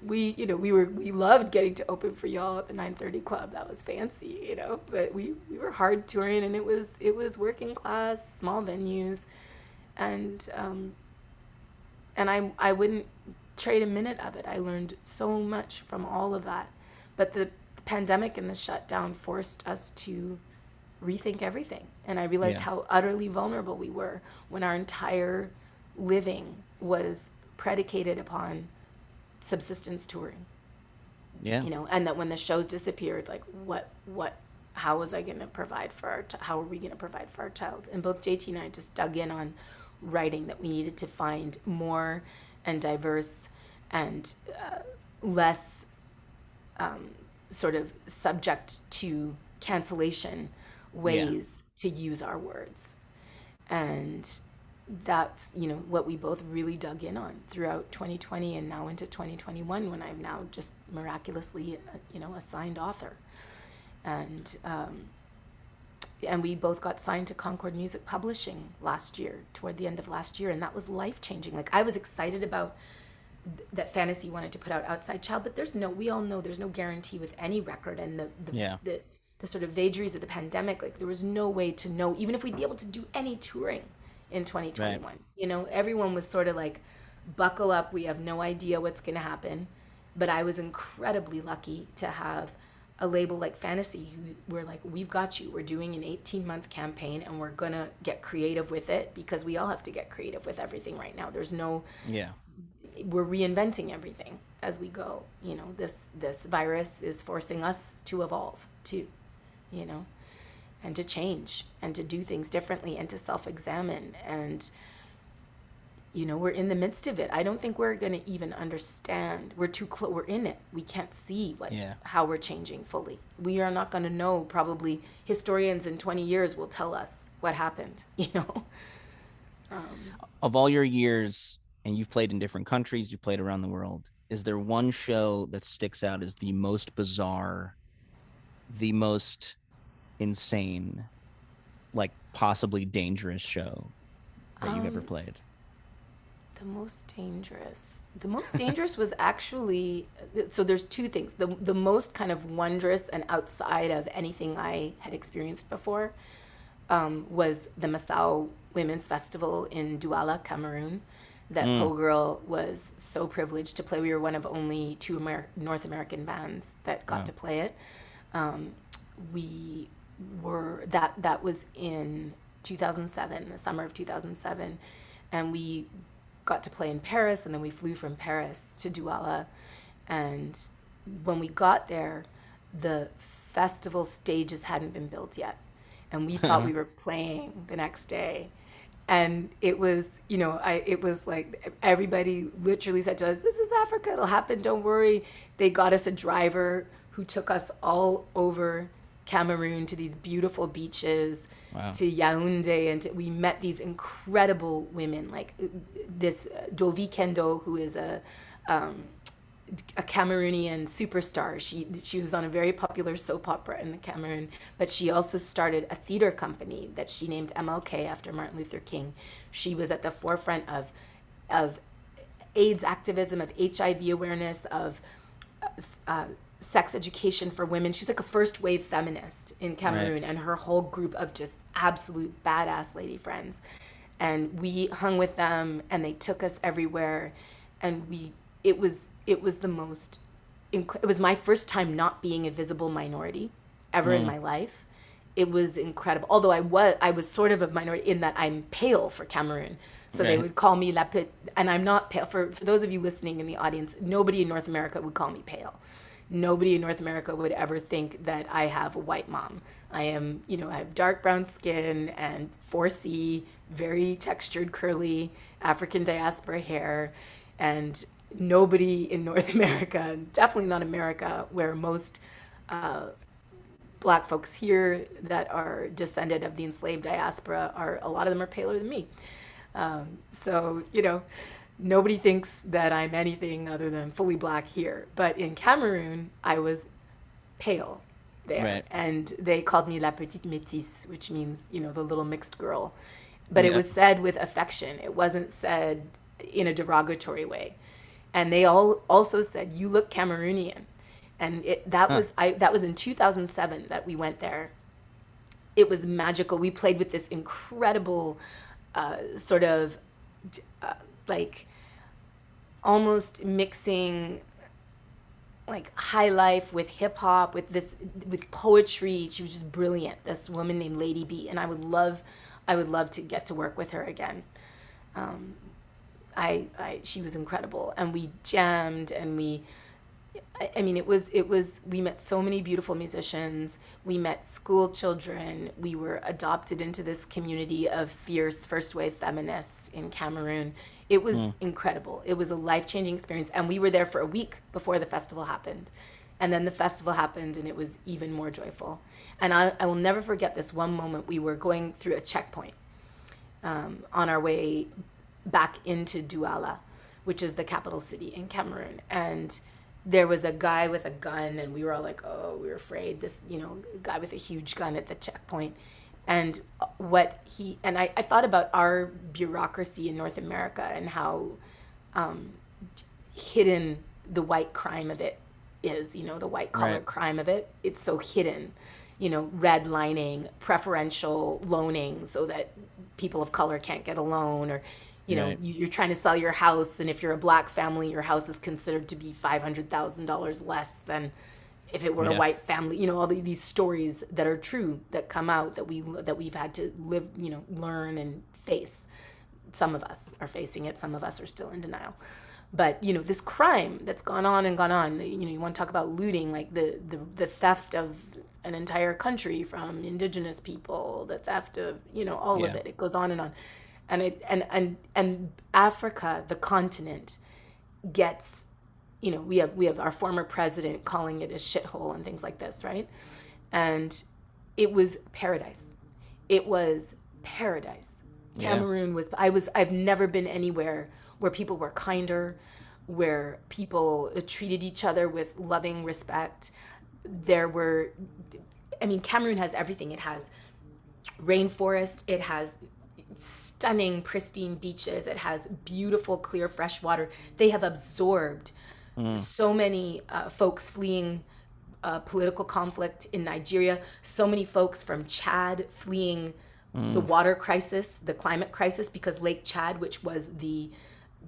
we loved getting to open for y'all at the 930 Club. That was fancy, you know. But we were hard touring, and it was working class, small venues, and I wouldn't trade a minute of it. I learned so much from all of that. But the pandemic and the shutdown forced us to rethink everything, and I realized Yeah. how utterly vulnerable we were when our entire living was predicated upon subsistence touring, Yeah. you know, and that when the shows disappeared, like how was I going to provide for how are we going to provide for our child? And both JT and I just dug in on writing that we needed to find more and diverse and less sort of subject to cancellation Yeah. ways to use our words. And that's, you know, what we both really dug in on throughout 2020 and now into 2021 when I've now just miraculously, you know, assigned author. And and we both got signed to Concord Music Publishing last year, toward the end of last year, and that was life-changing. Like, I was excited about that Fantasy wanted to put out Outside Child, but we all know there's no guarantee with any record, and Yeah. the sort of vagaries of the pandemic, like there was no way to know even if we'd be able to do any touring in 2021. Right. You know, everyone was sort of like, buckle up, we have no idea what's going to happen. But I was incredibly lucky to have a label like Fantasy who were like, we've got you. We're doing an 18-month campaign and we're going to get creative with it, because we all have to get creative with everything right now. There's no, Yeah. we're reinventing everything as we go. You know, this virus is forcing us to evolve too, you know, and to change and to do things differently and to self-examine. And you know, we're in the midst of it. I don't think we're going to even understand. We're too close. We're in it. We can't see how we're changing fully. We are not going to know. Probably historians in 20 years will tell us what happened, you know. Of all your years, and you've played in different countries, you've played around the world, is there one show that sticks out as the most bizarre, the most insane, like possibly dangerous show that you've ever played? The most dangerous was actually, so there's two things. The most kind of wondrous and outside of anything I had experienced before was the Masao Women's Festival in Douala, Cameroon, that Po Girl was so privileged to play. We were one of only two North American bands that got to play it. That was in 2007, the summer of 2007, and we got to play in Paris, and then we flew from Paris to Douala. And when we got there, the festival stages hadn't been built yet, and we thought we were playing the next day. And it was, you know, it was like everybody literally said to us, "This is Africa, it'll happen, don't worry." They got us a driver who took us all over Cameroon to these beautiful beaches, to Yaoundé, and we met these incredible women, like this Dovi Kendo, who is a Cameroonian superstar. She was on a very popular soap opera in the Cameroon, but she also started a theater company that she named MLK after Martin Luther King. She was at the forefront of AIDS activism, of HIV awareness, of sex education for women. She's like a first wave feminist in Cameroon, and her whole group of just absolute badass lady friends. And we hung with them, and they took us everywhere. And it was my first time not being a visible minority ever in my life. It was incredible. Although I was sort of a minority in that I'm pale for Cameroon. So they would call me La Petite, and I'm not pale. For those of you listening in the audience, nobody in North America would call me pale. Nobody in North America would ever think that I have a white mom. I am, you know, I have dark brown skin and 4C, very textured, curly African diaspora hair. And nobody in North America, definitely not America, where most Black folks here that are descended of the enslaved diaspora a lot of them are paler than me. So, you know, nobody thinks that I'm anything other than fully Black here. But in Cameroon, I was pale there. And they called me La Petite Métisse, which means, you know, the little mixed girl. But it was said with affection. It wasn't said in a derogatory way. And they all also said, "You look Cameroonian." And that was in 2007 that we went there. It was magical. We played with this incredible sort of like almost mixing like high life with hip hop, with poetry. She was just brilliant. This woman named Lady B, and I would love to get to work with her again. She was incredible, and we jammed, and we met so many beautiful musicians. We met school children. We were adopted into this community of fierce first wave feminists in Cameroon. It was incredible. It was a life-changing experience. And we were there for a week before the festival happened. And then the festival happened, and it was even more joyful. And I will never forget this one moment. We were going through a checkpoint on our way back into Douala, which is the capital city in Cameroon. And there was a guy with a gun, and we were all like, oh, we were afraid. This, you know, guy with a huge gun at the checkpoint. And I thought about our bureaucracy in North America and how hidden the white crime of it is, the white collar Right. crime of it. It's so hidden, redlining, preferential loaning so that people of color can't get a loan, or, Right. you're trying to sell your house, and if you're a black family, your house is considered to be $500,000 less than if it were a Yeah. white family. All these stories that are true that come out that we've had to live, learn and face. Some of us are facing it, some of us are still in denial. But this crime that's gone on and gone on, you want to talk about looting, like the theft of an entire country from indigenous people, the theft of, all of Yeah. it goes on and on. And Africa, the continent, gets, we have our former president calling it a shithole and things like this, right? And it was paradise. It was paradise. Yeah. Cameroon was, I've never been anywhere where people were kinder, where people treated each other with loving respect. There were, Cameroon has everything. It has rainforest, it has stunning, pristine beaches, it has beautiful, clear, fresh water. They have absorbed Mm. so many folks fleeing political conflict in Nigeria, so many folks from Chad fleeing the Mm. water crisis, the climate crisis, because Lake Chad, which was the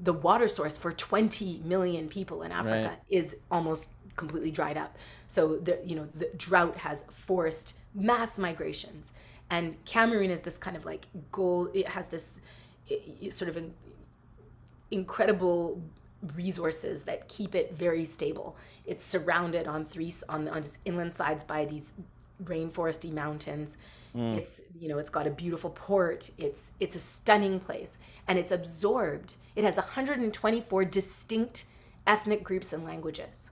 water source for 20 million people in Africa, Right. is almost completely dried up. So the drought has forced mass migrations, and Cameroon is this kind of like gold. It has this sort of incredible resources that keep it very stable. It's surrounded on its inland sides by these rainforesty mountains. Mm. It's got a beautiful port. It's a stunning place, and it's absorbed. It has 124 distinct ethnic groups and languages,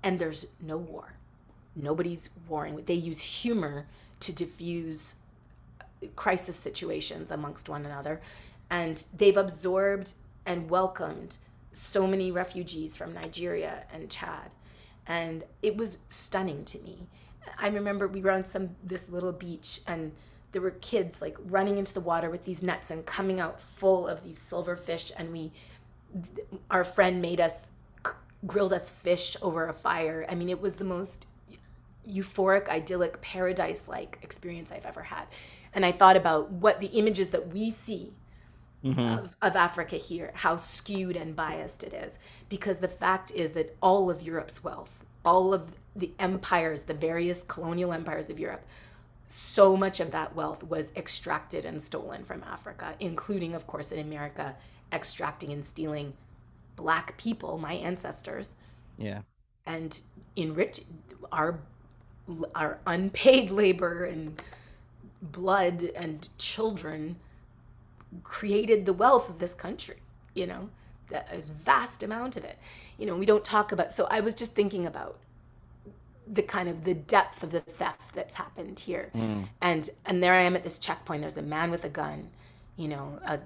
and there's no war. Nobody's warring. They use humor to diffuse crisis situations amongst one another, and they've absorbed and welcomed so many refugees from Nigeria and Chad, and it was stunning to me. I remember we were on this little beach, and there were kids like running into the water with these nets and coming out full of these silverfish, and our friend made us grilled us fish over a fire. It was the most euphoric, idyllic, paradise-like experience I've ever had. And I thought about what the images that we see Mm-hmm. of Africa here, how skewed and biased it is. Because the fact is that all of Europe's wealth, all of the empires, the various colonial empires of Europe, so much of that wealth was extracted and stolen from Africa, including, of course, in America, extracting and stealing black people, my ancestors, Yeah. and enrich our unpaid labor and blood and children created the wealth of this country, a vast amount of it. We don't talk about, so I was just thinking about the kind of the depth of the theft that's happened here. Mm. And there I am at this checkpoint. There's a man with a gun, of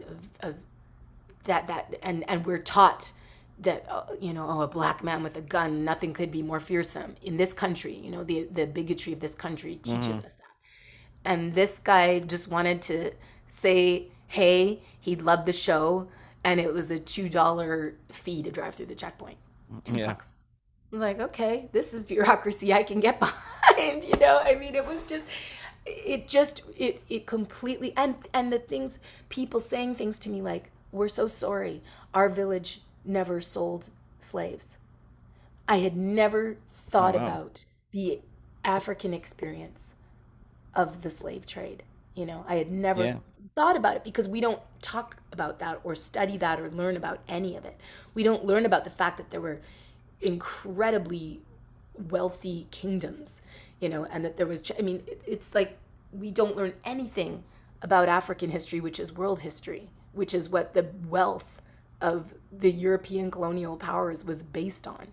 and we're taught that a black man with a gun, nothing could be more fearsome in this country. The bigotry of this country teaches Mm-hmm. us that. And this guy just wanted to say, hey, he loved the show, and it was a $2 fee to drive through the checkpoint. Two Yeah. bucks. I was like, okay, this is bureaucracy I can get behind. It was it completely, and the things, people saying things to me like, we're so sorry, our village never sold slaves. I had never Oh thought wow. about the African experience of the slave trade. I had never Yeah. thought about it because we don't talk about that or study that or learn about any of it. We don't learn about the fact that there were incredibly wealthy kingdoms, and that there was, it's like we don't learn anything about African history, which is world history, which is what the wealth of the European colonial powers was based on.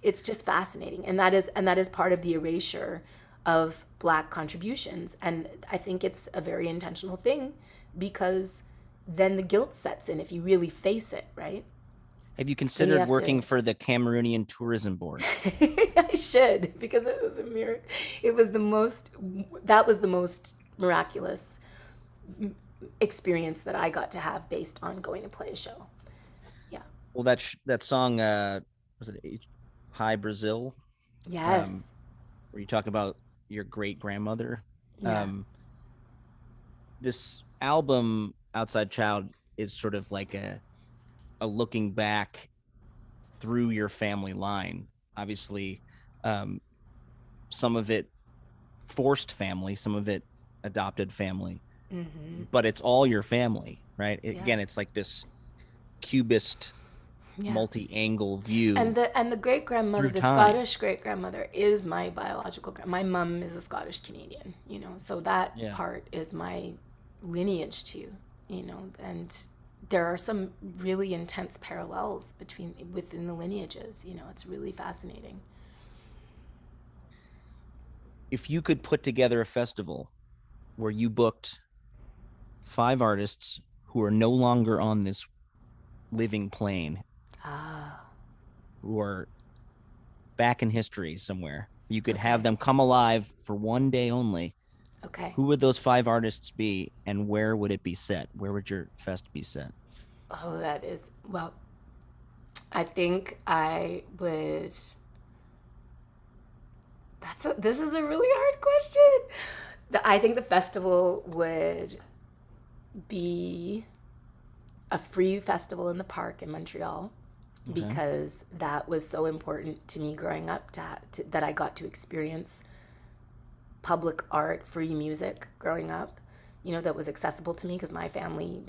It's just fascinating, and that is part of the erasure of black contributions. And I think it's a very intentional thing, because then the guilt sets in if you really face it, right? Have you Then you considered have working to. for the Cameroonian Tourism Board? I should, because it was a mirror. It was the most. That was the most miraculous experience that I got to have based on going to play a show. Yeah. Well, that song, was it Hi Brazil? Yes. Where you talk about your great grandmother. Yeah. Um, this album, Outside Child, is sort of like a looking back through your family line. Obviously, um, some of it forced family, some of it adopted family, Mm-hmm. but it's all your family, right? Yeah. Again, it's like this cubist Yeah. multi-angle view And the great grandmother, through the time. Scottish great grandmother, is my biological. My mom is a Scottish Canadian, you know, so that Yeah. part is my lineage too, you know, and there are some really intense parallels within the lineages. You know, it's really fascinating. If you could put together a festival where you booked 5 artists who are no longer on this living plane, Ah, who are back in history somewhere, you could have okay, them come alive for one day only. okay. Who would those 5 artists be, and where would it be set? Where would your fest be set? Oh, that is well. I think I would. This is a really hard question. I think the festival would be a free festival in the park in Montreal Okay. because that was so important to me growing up that I got to experience public art, free music growing up, you know, that was accessible to me because my family,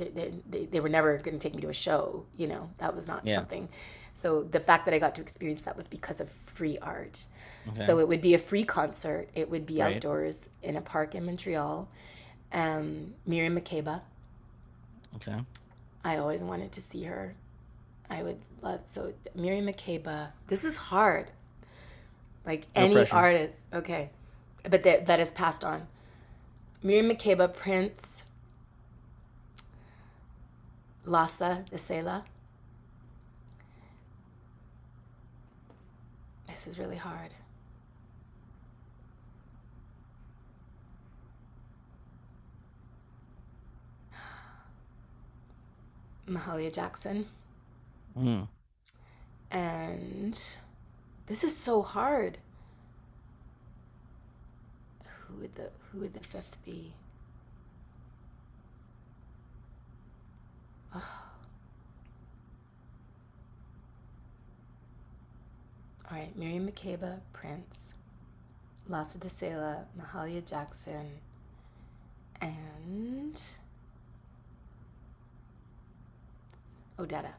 they were never going to take me to a show, you know, that was not Yeah. something. So the fact that I got to experience that was because of free art. Okay. So it would be a free concert. It would be Right. outdoors in a park in Montreal. Miriam Makeba, Okay. I always wanted to see her. I would love, so Miriam Makeba, this is hard. Like No any pressure. artist, okay, but that is passed on. Miriam Makeba, Prince, Lhasa de Sela. This is really hard. Mahalia Jackson. Mm. And this is so hard. Who would the fifth be? Oh. All right, Miriam Makeba, Prince, Lhasa de Sela, Mahalia Jackson, and Odetta.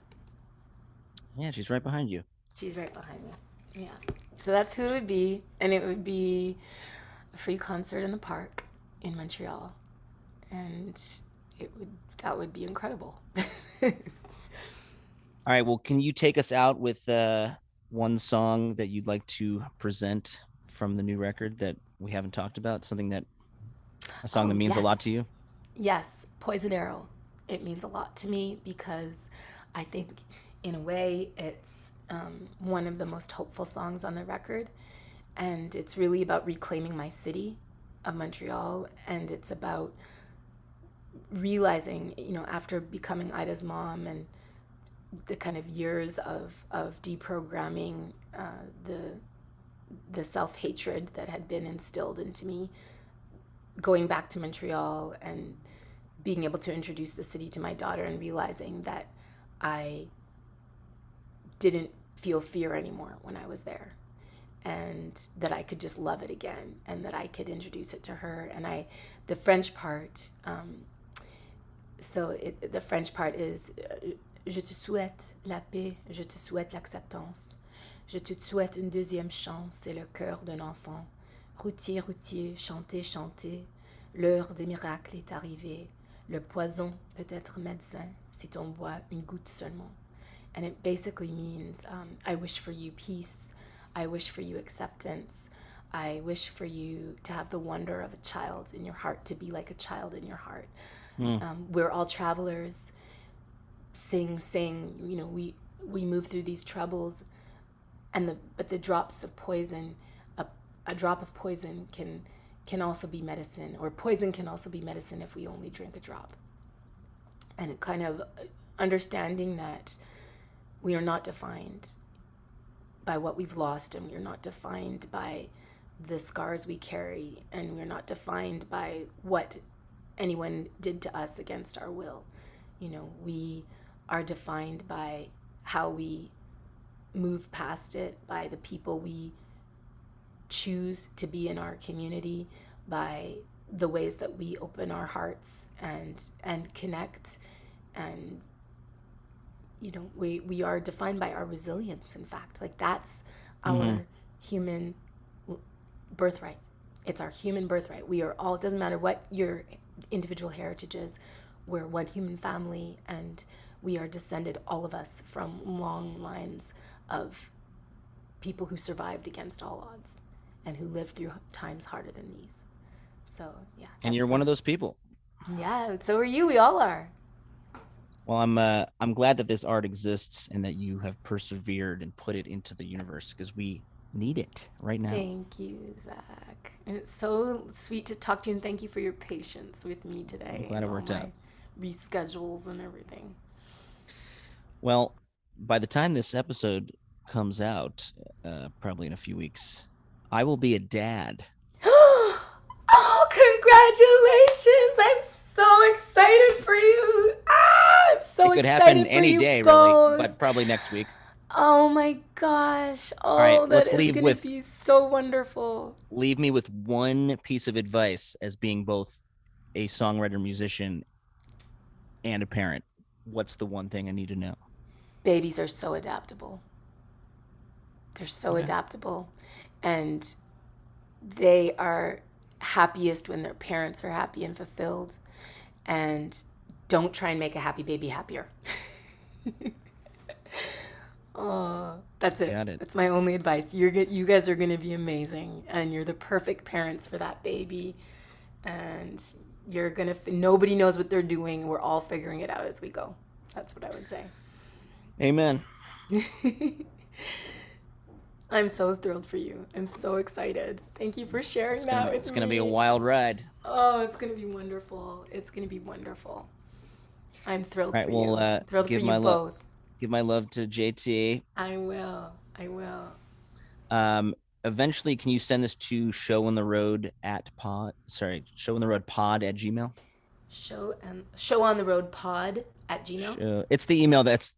Yeah, she's right behind you. She's right behind me. Yeah. So that's who it would be, and it would be a free concert in the park in Montreal, and that would be incredible. All right. Well, can you take us out with one song that you'd like to present from the new record that we haven't talked about? A song that Oh means a lot yes, to you? yes, Poison Arrow. It means a lot to me because I think, in a way, it's one of the most hopeful songs on the record, and it's really about reclaiming my city of Montreal, and it's about realizing, you know, after becoming Ida's mom and the kind of years of deprogramming the self hatred that had been instilled into me, going back to Montreal and being able to introduce the city to my daughter and realizing that I didn't feel fear anymore when I was there, and that I could just love it again, and that I could introduce it to her. And the French part, the French part is Je te souhaite la paix, je te souhaite l'acceptance. Je te souhaite une deuxième chance, c'est le cœur d'un enfant. Routier, routier, chantez, chantez. L'heure des miracles est arrivée. Le poison peut être médecin si t'en bois une goutte seulement. And it basically means I wish for you peace. I wish for you acceptance. I wish for you to have the wonder of a child in your heart, to be like a child in your heart. Mm. We're all travelers. Sing, you know, we move through these troubles, but the drops of poison, a drop of poison can can also be medicine, or poison can also be medicine if we only drink a drop. And it kind of understanding that we are not defined by what we've lost, and we're not defined by the scars we carry, and we're not defined by what anyone did to us against our will. You know, we are defined by how we move past it, by the people we choose to be in our community, by the ways that we open our hearts and connect. And you know, we are defined by our resilience. In fact, like, that's our human birthright. It's our human birthright. We are all, it doesn't matter what your individual heritage is, we're one human family, and we are descended, all of us, from long lines of people who survived against all odds and who lived through times harder than these. So yeah. And you're one of those people. Yeah, so are you. We all are. Well, I'm glad that this art exists and that you have persevered and put it into the universe, because we need it right now. Thank you, Zach. And it's so sweet to talk to you, and thank you for your patience with me today. I'm glad it worked out. Reschedules and everything. Well, by the time this episode comes out, probably in a few weeks, I will be a dad. Oh, congratulations! I'm so excited for you. I'm so excited. It could happen any day, really, but probably next week. Oh my gosh. Oh, all right, that is going to be so wonderful. Leave me with one piece of advice as being both a songwriter, musician, and a parent. What's the one thing I need to know? Babies are so adaptable. They're so adaptable. And they are happiest when their parents are happy and fulfilled. And don't try and make a happy baby happier. Oh, that's it. Got it. That's my only advice. You guys are going to be amazing, and you're the perfect parents for that baby. And you're going to, nobody knows what they're doing. We're all figuring it out as we go. That's what I would say. Amen. I'm so thrilled for you. I'm so excited. Thank you for sharing that with me. It's going to be a wild ride. Oh, it's going to be wonderful. It's going to be wonderful. I'm thrilled for you. Well, thrilled for you both. Give my love to JT. I will. Eventually, can you send this to showontheroad@gmail? Showontheroadpod@gmail. It's the email that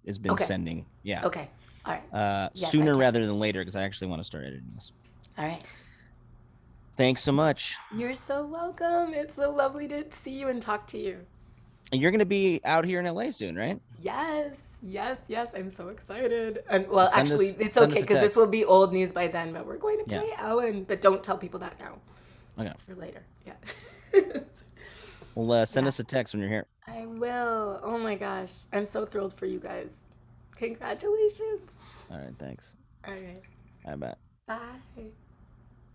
has been sending. Yeah. Okay. All right. Yes, sooner rather than later, because I actually want to start editing this. All right. Thanks so much. You're so welcome. It's so lovely to see you and talk to you. And you're going to be out here in LA soon, right? Yes. I'm so excited. And well, actually, it's okay because this will be old news by then, but we're going to play Ellen. But don't tell people that now. Okay. It's for later. Yeah. Well, send us a text when you're here. I will. Oh my gosh. I'm so thrilled for you guys. Congratulations. All right. Thanks. All right. I bet. Bye.